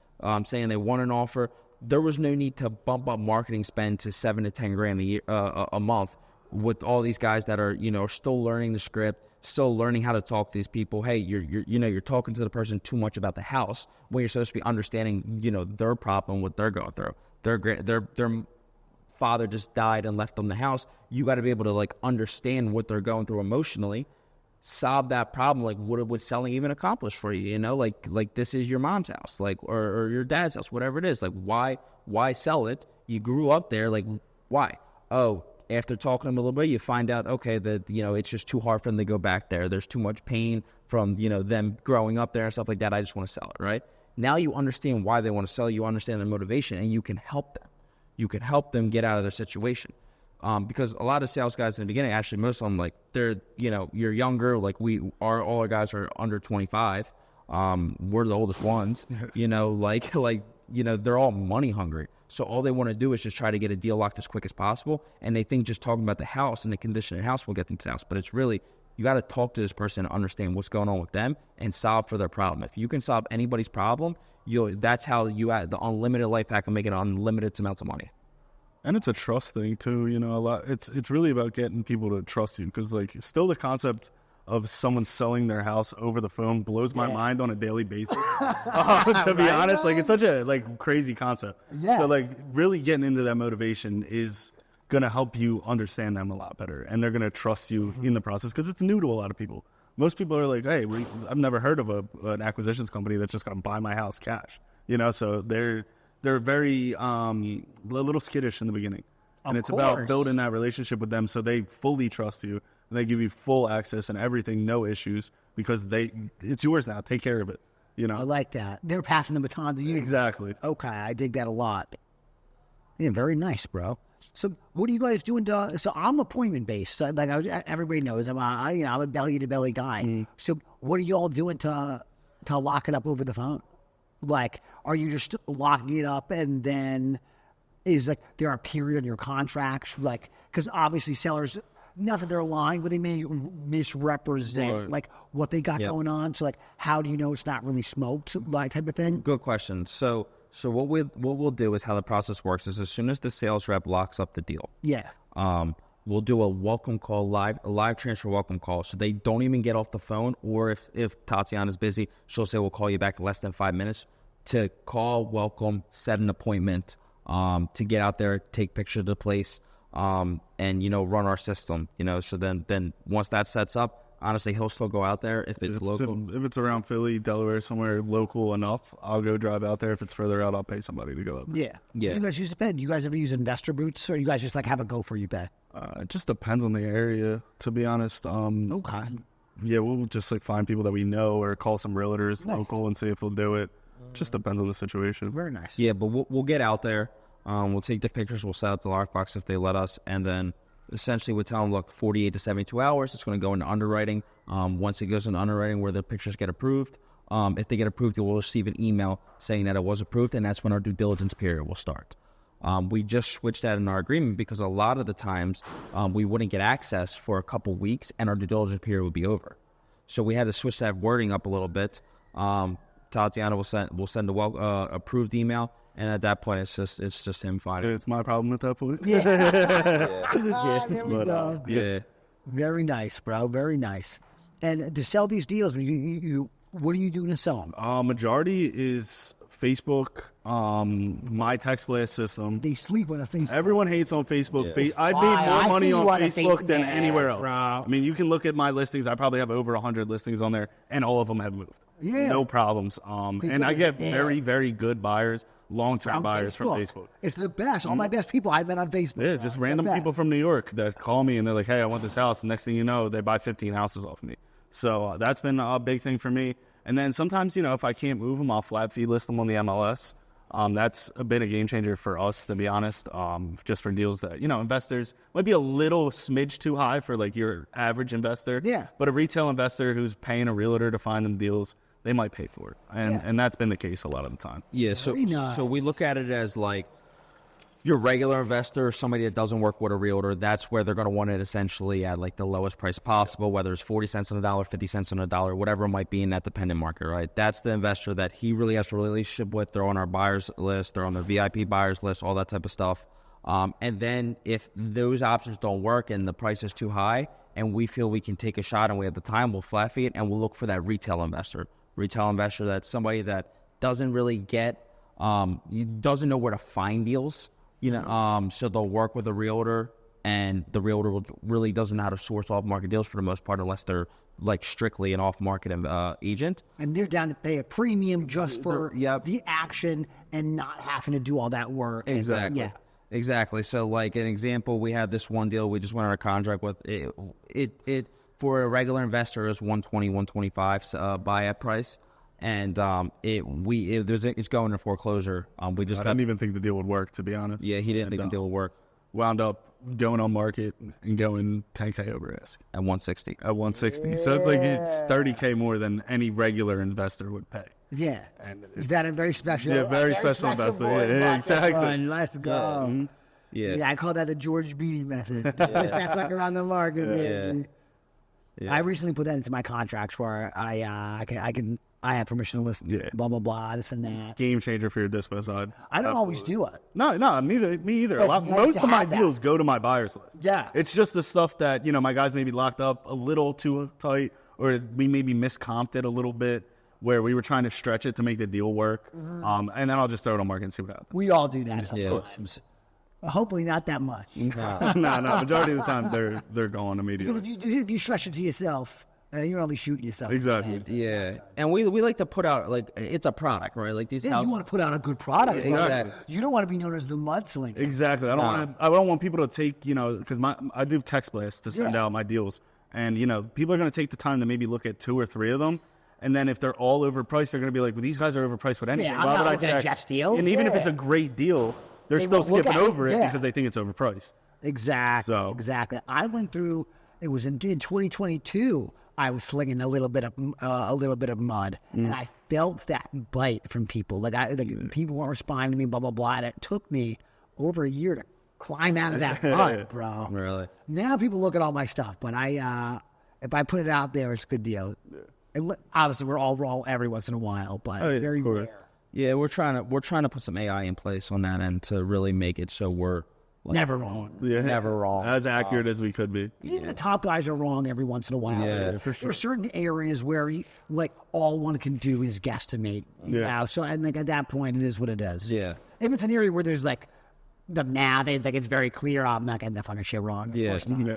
saying they want an offer. There was no need to bump up marketing spend to $7 to $10,000 a year, a month, with all these guys that are still learning the script, still learning how to talk to these people. Hey, you're talking to the person too much about the house when you're supposed to be understanding their problem, what they're going through. Their father just died and left them the house. You got to be able to understand what they're going through emotionally, solve that problem. Like, what would selling even accomplish for you? Like this is your mom's house, or your dad's house, whatever it is. Like, why sell it? You grew up there. Like, why? Oh, after talking to them a little bit, you find out, okay, that, it's just too hard for them to go back there. There's too much pain from, them growing up there and stuff like that. I just want to sell it, right? Now you understand why they want to sell. You understand their motivation, and you can help them. You can help them get out of their situation. Because a lot of sales guys in the beginning, actually, most of them, they're, you're younger. Like, all our guys are under 25. We're the oldest ones, they're all money hungry. So all they want to do is just try to get a deal locked as quick as possible. And they think just talking about the house and the condition of the house will get them to the house. But it's really, you got to talk to this person and understand what's going on with them and solve for their problem. If you can solve anybody's problem, that's how you add the unlimited life hack and make it unlimited amounts of money. And it's a trust thing too, a lot. It's really about getting people to trust you, because still the concept of someone selling their house over the phone blows my mind on a daily basis. To be honest, it's such a crazy concept. Yeah. So really getting into that motivation is gonna help you understand them a lot better, and they're gonna trust you in the process, because it's new to a lot of people. Most people are like, hey, I've never heard of an acquisitions company that's just gonna buy my house cash. So they're very a little skittish in the beginning. And it's about building that relationship with them so they fully trust you, and they give you full access and everything, no issues, because it's yours now. Take care of it. I like that. They're passing the baton to you. Exactly. Okay, I dig that a lot. Yeah, very nice, bro. So what are you guys doing so I'm appointment based. So everybody knows I'm a belly to belly guy. Mm. So what are y'all doing to lock it up over the phone? Are you just locking it up, and then is there are a period in your contracts? Because obviously sellers, not that they're lying, but they may misrepresent what they got going on. So how do you know it's not really smoked, type of thing? Good question. So what we'll do is, how the process works is, as soon as the sales rep locks up the deal, we'll do a welcome call a live transfer welcome call. So they don't even get off the phone, or if Tatiana's busy, she'll say, we'll call you back in less than 5 minutes to call, welcome, set an appointment, to get out there, take pictures of the place, and, run our system, so then once that sets up, honestly, he'll still go out there if it's local. If it's around Philly, Delaware, somewhere local enough, I'll go drive out there. If it's further out, I'll pay somebody to go out there. Yeah. You guys use a bed. Do you guys ever use investor boots, or you guys just have a go for you bed? It just depends on the area, to be honest. Okay. Yeah, we'll just find people that we know or call some realtors local and see if they'll do it. Just depends on the situation. Very nice. Yeah, but we'll get out there. We'll take the pictures. We'll set up the lockbox if they let us, and then essentially we tell them, look, 48 to 72 hours, it's going to go into underwriting. Once it goes into underwriting where the pictures get approved, if they get approved, they will receive an email saying that it was approved, and that's when our due diligence period will start. We just switched that in our agreement because a lot of the times we wouldn't get access for a couple weeks, and our due diligence period would be over. So we had to switch that wording up a little bit. Tatiana will send a approved email. And at that point, it's just him finding. It's my problem at that point. Yeah. There we go. Yeah. Very nice, bro. Very nice. And to sell these deals, what are you doing to sell them? Majority is Facebook, my text blast system. They sleep on a Facebook. Everyone hates on Facebook. Yeah. I made more money on Facebook than Yeah, anywhere else. bro. I mean, you can look at my listings. I probably have over 100 listings on there, and all of them have moved. Yeah. No problems. And I get very, very good buyers, long-term buyers from Facebook. It's the best. All my best people I've met on Facebook. Yeah, just random people from New York that call me and they're like, hey, I want this house. The next thing you know, they buy 15 houses off of me. So that's been a big thing for me. And then sometimes, if I can't move them, I'll flat fee list them on the MLS. That's been a game changer for us, to be honest, just for deals that, investors might be a little smidge too high for your average investor. Yeah. But a retail investor who's paying a realtor to find them deals, they might pay for it. And that's been the case a lot of the time. Yeah, so we look at it as your regular investor, somebody that doesn't work with a realtor, that's where they're going to want it essentially at the lowest price possible, whether it's 40 cents on the dollar, 50 cents on the dollar, whatever it might be in that dependent market, right? That's the investor that he really has a relationship with. They're on our buyers list, they're on their VIP buyers list, all that type of stuff. And then if those options don't work and the price is too high and we feel we can take a shot and we have the time, we'll flat fee it and we'll look for that retail investor. Retail investor, that's somebody that doesn't really doesn't know where to find deals. So they'll work with a realtor, and the realtor really doesn't know how to source off-market deals for the most part, unless they're strictly an off-market agent. And they're down to pay a premium just for the action and not having to do all that work. Exactly. Exactly. So, an example, we had this one deal we just went on a contract with. It for a regular investor is $120-$125 buy-at price. And it's going to foreclosure. I didn't even think the deal would work, to be honest. Yeah, he didn't think the deal would work. Wound up going on market and going 10K over ask. At 160. At 160. Yeah. So it's 30K more than any regular investor would pay. Yeah. And is that a very special? Yeah, very special investor. Yeah, exactly. Let's go. Yeah. Mm-hmm. Yeah, I call that the George Beatty method. Just push that sucker on the market. Yeah. I recently put that into my contracts where I have permission to list blah, blah, blah, this and that. Game changer for your dispo side. I don't always do it. No, me either. Most of my deals go to my buyer's list. Yeah. It's just the stuff that, my guys maybe locked up a little too tight, or we maybe miscomped it a little bit, where we were trying to stretch it to make the deal work. And then I'll just throw it on market and see what happens. We all do that, of course. Hopefully not that much. No. Majority of the time, they're gone immediately. Because if you stretch it to yourself, you're only shooting yourself. Exactly. Yeah. And we like to put out, it's a product, right? These houses. You want to put out a good product. Exactly. You don't want to be known as the mudslinger. Exactly. I don't want people to take, because I do text blasts to send out my deals. And, people are going to take the time to maybe look at 2 or 3 of them. And then if they're all overpriced, they're going to be like, well, these guys are overpriced with anything. Yeah, I'm not looking at Jeff's deals. And even if it's a great deal, they're still skipping over it because they think it's overpriced. Exactly. I went through, it was in 2022, I was slinging a little bit of mud, and I felt that bite from people. People weren't responding to me, blah, blah, blah. And it took me over a year to climb out of that mud, bro. Really? Now people look at all my stuff, but if I put it out there, it's a good deal. Yeah. And obviously, we're all wrong every once in a while, but it's very rare. Yeah, we're trying to put some AI in place on that end to really make it so we're Like, never wrong. Yeah. Never wrong. As accurate as we could be. Even the top guys are wrong every once in a while. Yeah, for sure. There are certain areas where like all one can do is guesstimate. You know? So and like at that point, it is what it is. Yeah. If it's an area where there's like the math, like it's very clear, I'm not getting that fucking shit wrong. Of course not. Yeah.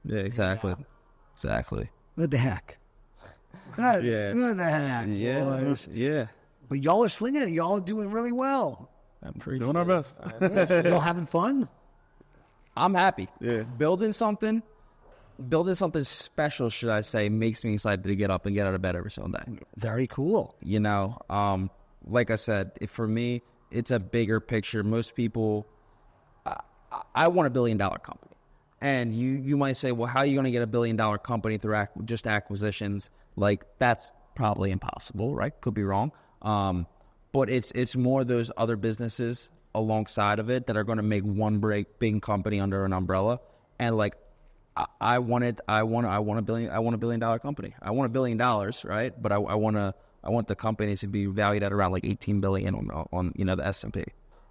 Yeah, exactly. Exactly. What the heck? Yeah. What the heck? Yeah. boys? Yeah. But y'all are slinging it. Y'all are doing really well. I'm pretty Doing our best. Y'all having fun? I'm happy. Yeah. Building something special, should I say, makes me excited to get up and get out of bed every single day. Very cool. You know, like I said, for me, it's a bigger picture. Most people, I want $1 billion company. And you might say, well, how are you going to get $1 billion company through just acquisitions? Like, that's probably impossible, right? Could be wrong. But it's more those other businesses alongside of it that are going to make one big company under an umbrella. And like, I want $1 billion company. I want $1 billion, right? But I want the company to be valued at around like 18 billion on you know, the S&P.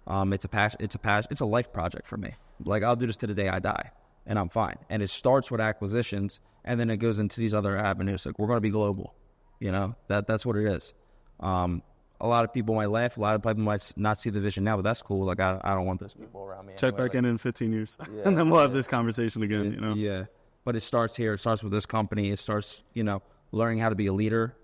It's a life project for me. Like, I'll do this to the day I die, and I'm fine. And it starts with acquisitions, and then it goes into these other avenues. Like, we're going to be global. You know, that's what it is. A lot of people might laugh. A lot of people might not see the vision now, but that's cool. Like, I don't want those people around me. Check anyway. back in 15 years, and then we'll have this conversation again. You know. Yeah, but it starts here. It starts with this company. It starts, you know, learning how to be a leader,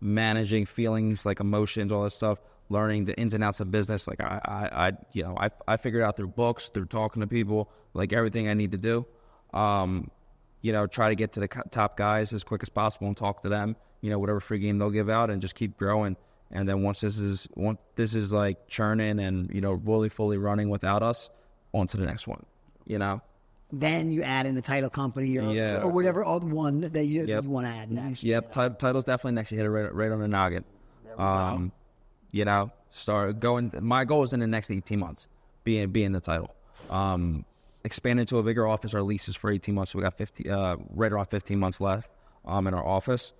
managing feelings like emotions, all that stuff. Learning the ins and outs of business. Like I figured out through books, through talking to people, like everything I need to do. You know, try to get to the top guys as quick as possible and talk to them. You know, whatever free game they'll give out, and just keep growing. And then once this is like churning and, you know, really fully running without us, on to the next one. You know. Then you add in the title company or whatever other one that you want to add next. Yep, title's definitely next. You hit it right on the noggin. There we go. You know, start going. My goal is in the next 18 months, being the title. Expand into a bigger office. Our lease is for 18 months, so we got right around 15 months left in our office.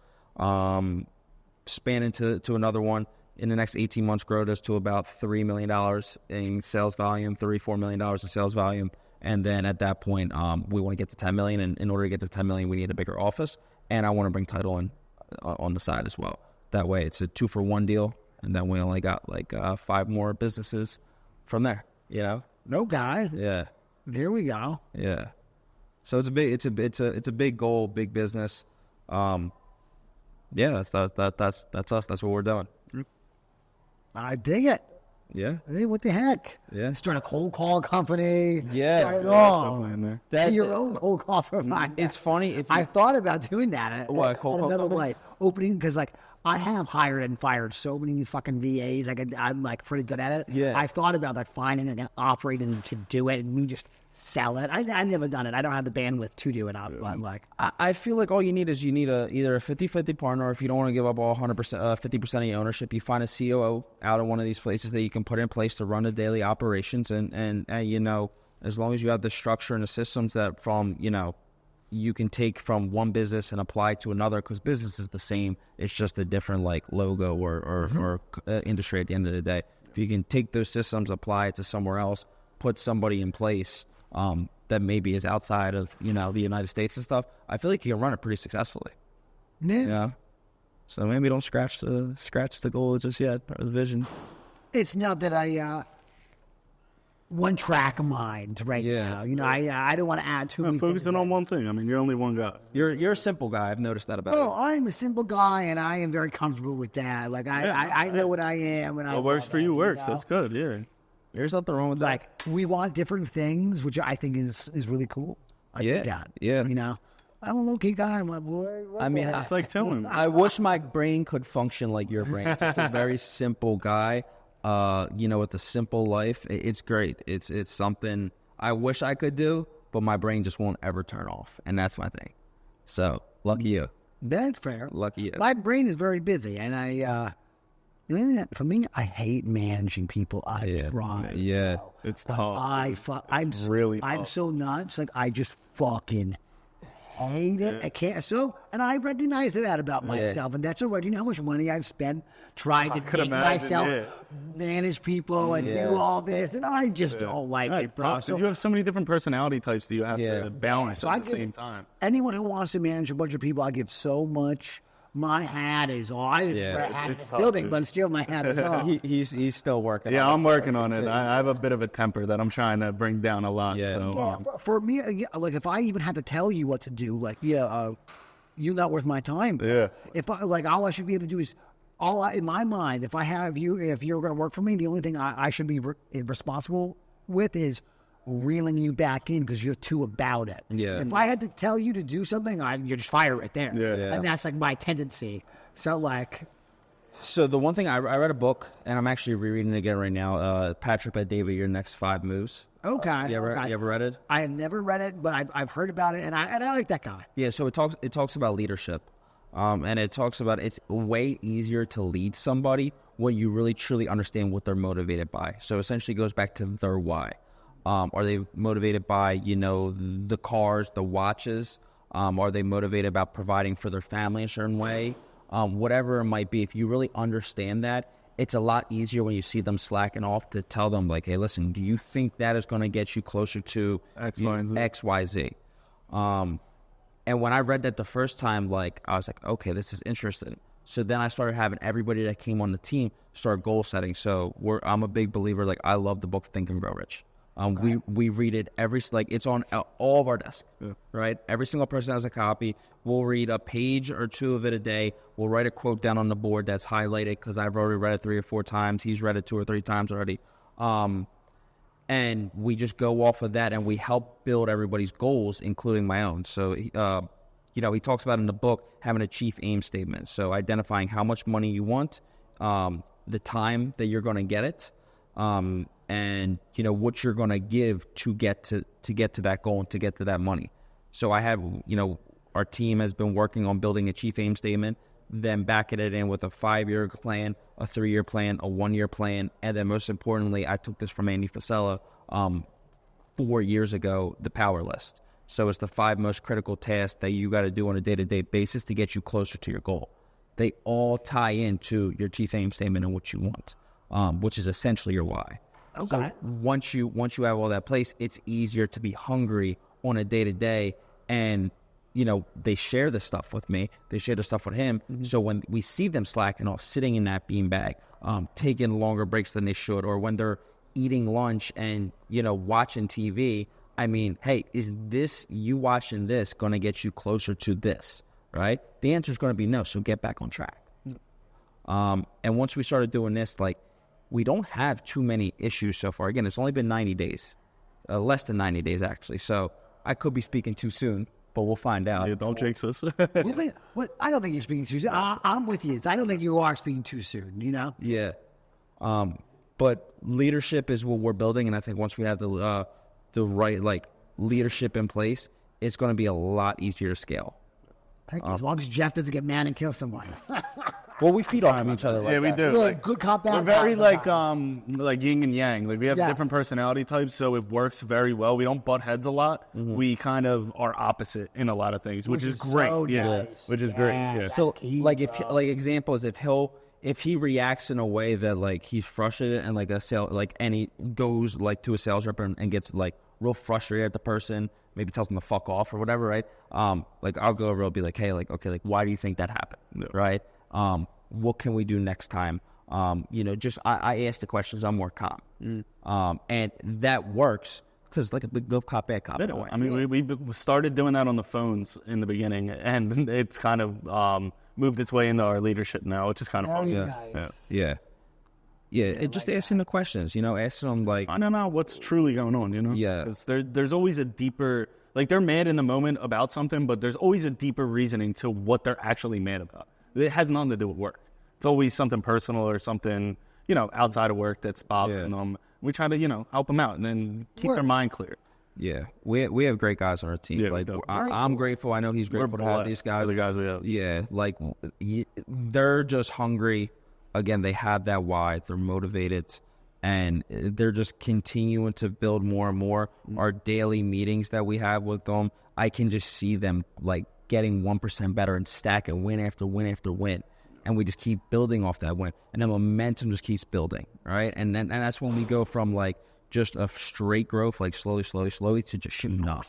Span into another one in the next 18 months. Grow this to about $3 million in sales volume, $3-4 million in sales volume, and then at that point, we want to get to 10 million. And in order to get to 10 million, we need a bigger office, and I want to bring title in on the side as well. That way, it's a 2-for-1 deal. And then we only got like 5 more businesses from there, you know? No, guys. Yeah. There we go. Yeah. So it's a big goal, big business. Yeah, that's us. That's what we're doing. I dig it. Yeah. Hey, what the heck? Yeah. Start a cold call company. Yeah. Start it Definitely all. in there. Your own cold call provider. It's funny if I thought about doing that What, at cold call another company? life. Opening, because like I have hired and fired so many fucking VAs. I'm like pretty good at it. Yeah. I thought about like finding and operating to do it and me just sell it. I've never done it. I don't have the bandwidth to do it. I'm like, I feel like all you need is either a 50-50 partner, or if you don't want to give up all 100%, 50% of your ownership, you find a COO out of one of these places that you can put in place to run the daily operations. And you know, as long as you have the structure and the systems that from, you know, you can take from one business and apply to another, because business is the same. It's just a different like logo or industry at the end of the day. If you can take those systems, apply it to somewhere else, put somebody in place that maybe is outside of, you know, the United States and stuff, I feel like you can run it pretty successfully. yeah. Yeah. So maybe don't scratch the goal just yet, or the vision. It's not that I one track mind right now. You know, I don't want to add too many things. Focusing on one thing. I mean, you're only one guy. You're a simple guy. I've noticed that about Oh, you. I'm a simple guy, and I am very comfortable with that. Like I know what I am, and I What works love for it, you works. know? That's good. Yeah. There's nothing wrong with that. Like we want different things, which I think is really cool. I dig that. Yeah. You know, I'm a low key guy. I'm like, boy. I mean, It's like telling. I wish my brain could function like your brain. Just a very simple guy, you know, with a simple life. It's great. It's something I wish I could do, but my brain just won't ever turn off, and that's my thing. So lucky you. That's fair. Lucky you. My brain is very busy, and for me, I hate managing people. I try. Yeah. It's tough. I'm really I'm tough. so nuts. Like I just fucking hate it. I can't. So, and I recognize that about myself, and that's all right. You know how much money I've spent trying to make myself manage people and do all this, and I just don't like it, bro. So you have so many different personality types that you have to balance at the same time. Anyone who wants to manage a bunch of people, I give so much. My hat is off. I didn't wear a hat in this building, but still my hat is off. He's still working. Yeah, I'm working on it. I have a bit of a temper that I'm trying to bring down a lot. Yeah. So, For me, like if I even had to tell you what to do, like you're not worth my time. Yeah. If all I should be able to do is in my mind. If you're going to work for me, the only thing I should be responsible with is reeling you back in because you're too about it. Yeah. If I had to tell you to do something, you just fire right there. Yeah. And that's like my tendency. So the one thing I read a book, and I'm actually rereading it again right now. Patrick Bet-David, Your Next 5 Moves. Okay. You ever read it? I have never read it, but I've heard about it, and I like that guy. Yeah. So it talks about leadership, and it talks about it's way easier to lead somebody when you really truly understand what they're motivated by. So essentially, it goes back to their why. Are they motivated by, the cars, the watches? Are they motivated about providing for their family in a certain way? Whatever it might be, if you really understand that, it's a lot easier when you see them slacking off to tell them, like, hey, listen, do you think that is going to get you closer to X, Y, Z? And when I read that the first time, like, I was like, okay, this is interesting. So then I started having everybody that came on the team start goal setting. So I'm a big believer, like, I love the book Think and Grow Rich. We read it it's on all of our desks, right? Every single person has a copy. We'll read a page or two of it a day. We'll write a quote down on the board that's highlighted because I've already read it 3 or 4 times. He's read it 2 or 3 times already. And we just go off of that and we help build everybody's goals, including my own. So, he talks about in the book having a chief aim statement. So identifying how much money you want, the time that you're going to get it, and what you're going to give to get to that goal and to get to that money. So I have, our team has been working on building a chief aim statement, then backing it in with a 5-year plan, a 3-year plan, a 1-year plan, and then most importantly, I took this from Andy Frisella 4 years ago, the power list. So it's the 5 most critical tasks that you got to do on a day-to-day basis to get you closer to your goal. They all tie into your chief aim statement and what you want, which is essentially your why. Okay. So once you have all that place, it's easier to be hungry on a day-to-day, and they share the stuff with me. They share the stuff with him. Mm-hmm. So when we see them slacking off, sitting in that beanbag, taking longer breaks than they should, or when they're eating lunch and, watching TV, I mean, hey, is this, you watching this, going to get you closer to this, right? The answer is going to be no, so get back on track. Mm-hmm. And once we started doing this, like, we don't have too many issues so far. Again, it's only been 90 days, less than 90 days, actually. So I could be speaking too soon, but we'll find out. Yeah, don't jinx us. I don't think you're speaking too soon. I'm with you. I don't think you are speaking too soon, Yeah. But leadership is what we're building, and I think once we have the right, leadership in place, it's going to be a lot easier to scale. As long as Jeff doesn't get mad and kill someone. Well, we feed off of each other. We do. Look, good cop, bad We're very cop like yin and yang. Like we have different personality types, so it works very well. We don't butt heads a lot. Mm-hmm. We kind of are opposite in a lot of things, which is great. So nice. Which is great. Yeah. So, example is if he reacts in a way that he's frustrated and and he goes to a sales rep and gets real frustrated at the person, maybe tells them to fuck off or whatever, right? I'll go over and be like, hey, okay, why do you think that happened, right? What can we do next time? I ask the questions. I'm more calm. And that works because a big good cop, bad cop. I mean, we started doing that on the phones in the beginning, and it's kind of moved its way into our leadership now, which is kind of fun. Yeah. Just asking the questions, asking them I don't know what's truly going on, Yeah. 'Cause there's always a deeper, they're mad in the moment about something, but there's always a deeper reasoning to what they're actually mad about. It has nothing to do with work. It's always something personal or something, outside of work that's bothering them. We try to, help them out and then keep their mind clear. Yeah, we have great guys on our team. Yeah, I'm grateful. I know he's grateful to have these guys. The guys we have. Yeah, they're just hungry. Again, they have that why. They're motivated, and they're just continuing to build more and more. Our daily meetings that we have with them, I can just see them like getting 1% better and stacking win after win after win. And we just keep building off that win. And the momentum just keeps building, right? And that's when we go from like just a straight growth, like slowly, to just shooting up.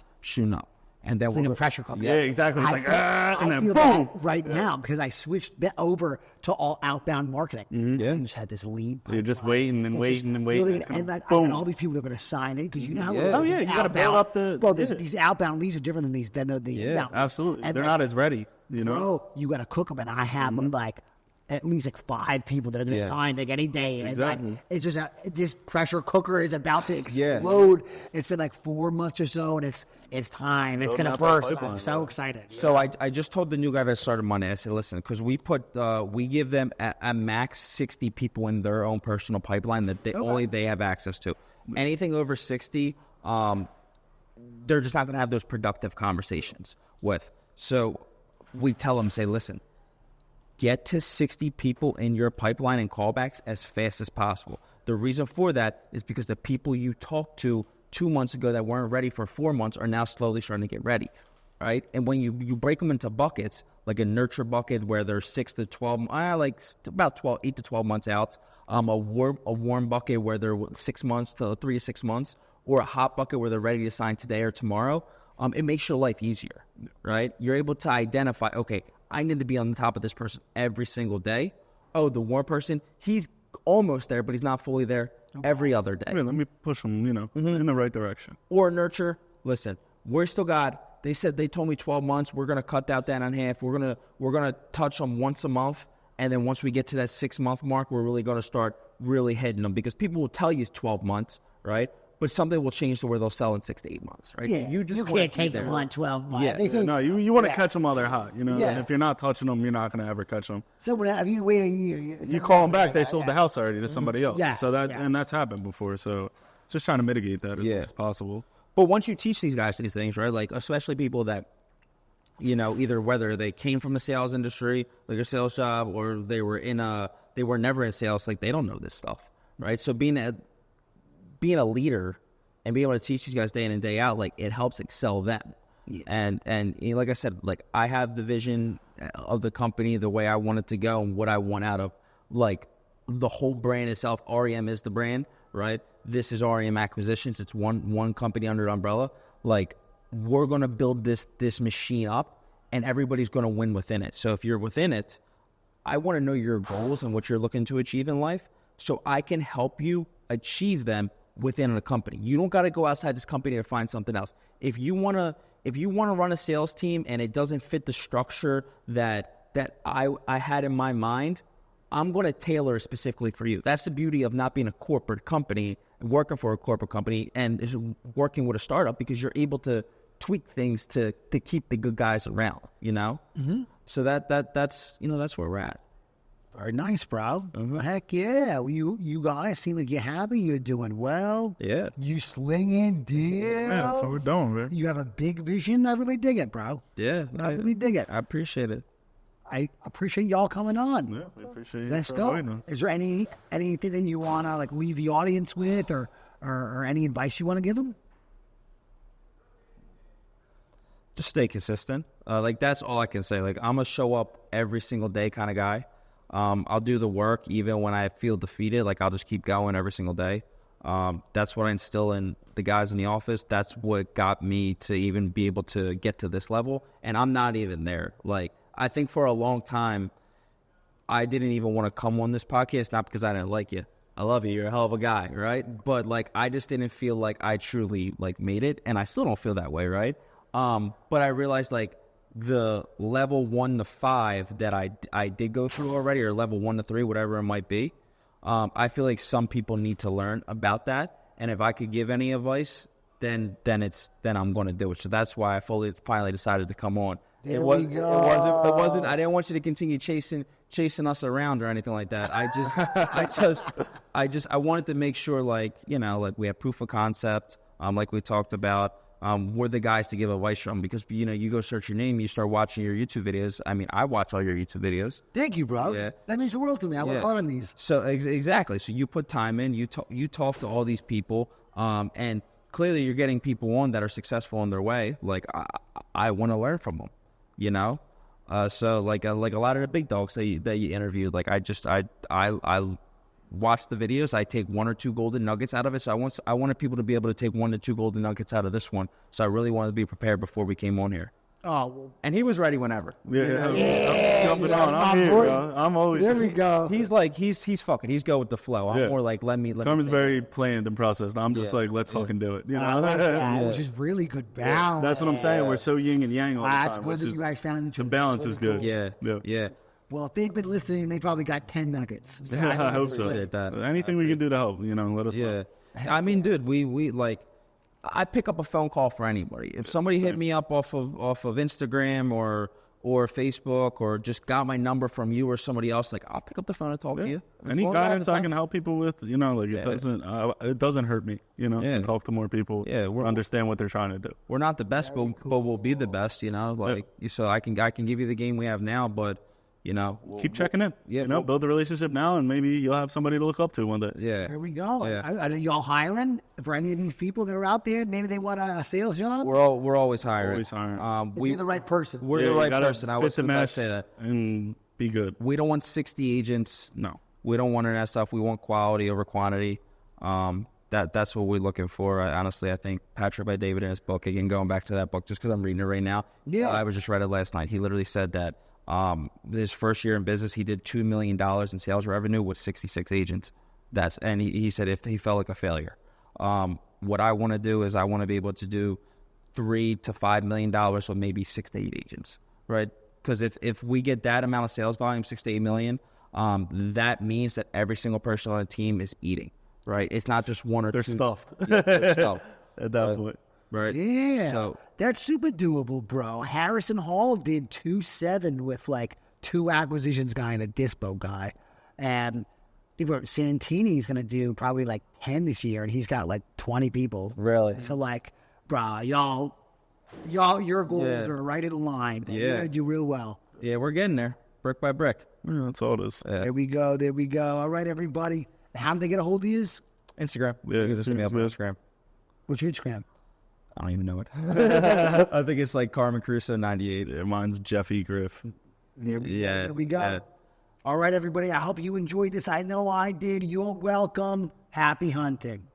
And then it's like a pressure cooker. Yeah, exactly. It's and then feel boom. that right now because I switched over to all outbound marketing. Yeah. I just had this lead. You're just waiting and waiting and waiting. Really, and like, I got all these people that are going to sign it because you know how Oh yeah, you got to build up the. Bro, these outbound leads are different than these the inbound. Absolutely. And they're not as ready. You know. Bro, you got to cook them, and I have like at least like 5 people that are going to sign like any day. And Exactly. like, it's just this pressure cooker is about to explode. It's been like 4 months or so, and it's time. It's going to burst. I'm so excited. So I just told the new guy that started Monday, I said, listen, because we give them a max 60 people in their own personal pipeline that only they have access to. Anything over 60, they're just not going to have those productive conversations with. So we tell them, say, listen, get to 60 people in your pipeline and callbacks as fast as possible. The reason for that is because the people you talked to 2 months ago that weren't ready for 4 months are now slowly starting to get ready, right? And when you break them into buckets, like a nurture bucket where they're 6 to 12, like about 8 to 12 months out, a warm bucket where they're 6 months to 3 to 6 months, or a hot bucket where they're ready to sign today or tomorrow, it makes your life easier, right? You're able to identify, okay, I need to be on the top of this person every single day. Oh, the warm person, he's almost there, but he's not fully there every other day. Let me push him, in the right direction. Or nurture, listen, we're still got, they told me 12 months, we're going to cut that down in half. We're going to touch them once a month. And then once we get to that 6-month mark, we're really going to start really hitting them because people will tell you it's 12 months, right? But something will change to where they'll sell in 6 to 8 months, right? Yeah, you can't take them on 12 months. Yeah. They say, No, you want to catch them while they're hot, And Yeah. if you're not touching them, you're not going to ever catch them. someone, if you wait a year, You call them back, they sold the house already to somebody else. Yes, So yes. and that's happened before. So just trying to mitigate that as much as possible. But once you teach these guys these things, right, like especially people that, either whether they came from the sales industry, like a sales job, or they were never in sales, like they don't know this stuff, right? So being a leader and being able to teach these guys day in and day out, like it helps excel them. Yeah. And like I said, like I have the vision of the company, the way I want it to go, and what I want out of like the whole brand itself. REM is the brand, right? This is REM Acquisitions. It's one company under umbrella. Like we're gonna build this machine up, and everybody's gonna win within it. So if you're within it, I want to know your goals and what you're looking to achieve in life, so I can help you achieve them within a company. You don't got to go outside this company to find something else. If you want to run a sales team and it doesn't fit the structure that I had in my mind, I'm going to tailor it specifically for you. That's the beauty of not being a corporate company, working for a corporate company, and is working with a startup, because you're able to tweak things to keep the good guys around, Mm-hmm. So that's where we're at. Very nice, bro. Heck yeah. You guys seem like you're happy. You're doing well. Yeah. You slinging deals. Yeah, so we're doing, man. You have a big vision. I really dig it, bro. Yeah. I really dig it. I appreciate it. I appreciate y'all coming on. Yeah, we appreciate you. Let's for go. inviting us. Is there anything that you want to like leave the audience with, or any advice you want to give them? Just stay consistent. Like that's all I can say. Like I'm a show up every single day kind of guy. I'll do the work even when I feel defeated. Like I'll just keep going every single day. That's what I instill in the guys in the office. That's what got me to even be able to get to this level. And I'm not even there. Like I think for a long time, I didn't even want to come on this podcast, not because I didn't like you. I love you. You're a hell of a guy, right? But like I just didn't feel like I truly like made it, and I still don't feel that way, right? But I realized like the level 1 to 5 that I did go through already, or level 1 to 3, whatever it might be. I feel like some people need to learn about that, and if I could give any advice, then I'm going to do it. So that's why I finally decided to come on. There we go. It wasn't. I didn't want you to continue chasing us around or anything like that. I wanted to make sure, like, like we have proof of concept, like we talked about. we're the guys to give advice from, because, you go search your name, you start watching your YouTube videos. I mean, I watch all your YouTube videos. Thank you, bro. Yeah. That means the world to me. I work hard on these. So exactly. So you put time in, you talk to all these people, and clearly you're getting people on that are successful in their way. Like, I want to learn from them, So like a lot of the big dogs that you interviewed, like I watch the videos. I take 1 or 2 golden nuggets out of it. So I wanted people to be able to take 1 to 2 golden nuggets out of this one. So I really wanted to be prepared before we came on here. Oh, well, And he was ready whenever. I'm jumping on. I'm here, bro. I'm always. there we go. He's like, he's fucking. He's go with the flow. I'm more like, let me. Carmen's very planned and processed. I'm just like, let's fucking do it. I like that, which is really good balance. That's what I'm saying. We're so yin and yang all the time. That's good that you guys found each the other. balance That's is really good. cool. Yeah. Well, if they've been listening, they probably got 10 nuggets. So I hope so. appreciate that. Anything we can do to help, let us know. Yeah. I mean, dude, we like, I pick up a phone call for anybody. If somebody hit me up off of Instagram or Facebook, or just got my number from you or somebody else, like, I'll pick up the phone and talk to you. Any guidance I can help people with, it doesn't hurt me, to talk to more people. Yeah, understand what they're trying to do. We're not the best, but we'll be the best, so I can give you the game we have now, but keep checking in. Yeah, build a relationship now, and maybe you'll have somebody to look up to one day. Yeah, there we go. Yeah. Are y'all hiring for any of these people that are out there? Maybe they want a sales job. we're always hiring. Always hiring. You're the right person. We're the right person. I was the going to mess say that. and be good. We don't want 60 agents. No, we don't want that stuff. We want quality over quantity. That's what we're looking for. Honestly, I think Patrick by David in his book, again, going back to that book, just because I'm reading it right now. Yeah, I was just read it last night. He literally said that his first year in business, he did $2 million in sales revenue with 66 agents. And he said if he felt like a failure. What I want to do is I want to be able to do $3 to $5 million with maybe 6 to 8 agents, right? Because if we get that amount of sales volume, 6 to 8 million, that means that every single person on the team is eating, right? It's not just one or they're two. Stuffed. Yeah, they're stuffed. At that point. Right. Yeah. So that's super doable, bro. Harrison Hall did 2.7 with like 2 acquisitions guy and a dispo guy. And Santini's going to do probably like 10 this year, and he's got like 20 people. Really? So like, bro, y'all, your goals are right in line. Yeah. You're going to do real well. yeah, we're getting there, brick by brick. Yeah, that's all it is. There we go. All right, everybody. How did they get a hold of you? Instagram. Yeah, You can just hit me up on Instagram. What's your Instagram? I don't even know it. I think it's like Carmen Caruso 98. Yeah, mine's Jeffy Griff. There we go. Yeah. All right, everybody. I hope you enjoyed this. I know I did. You're welcome. Happy hunting.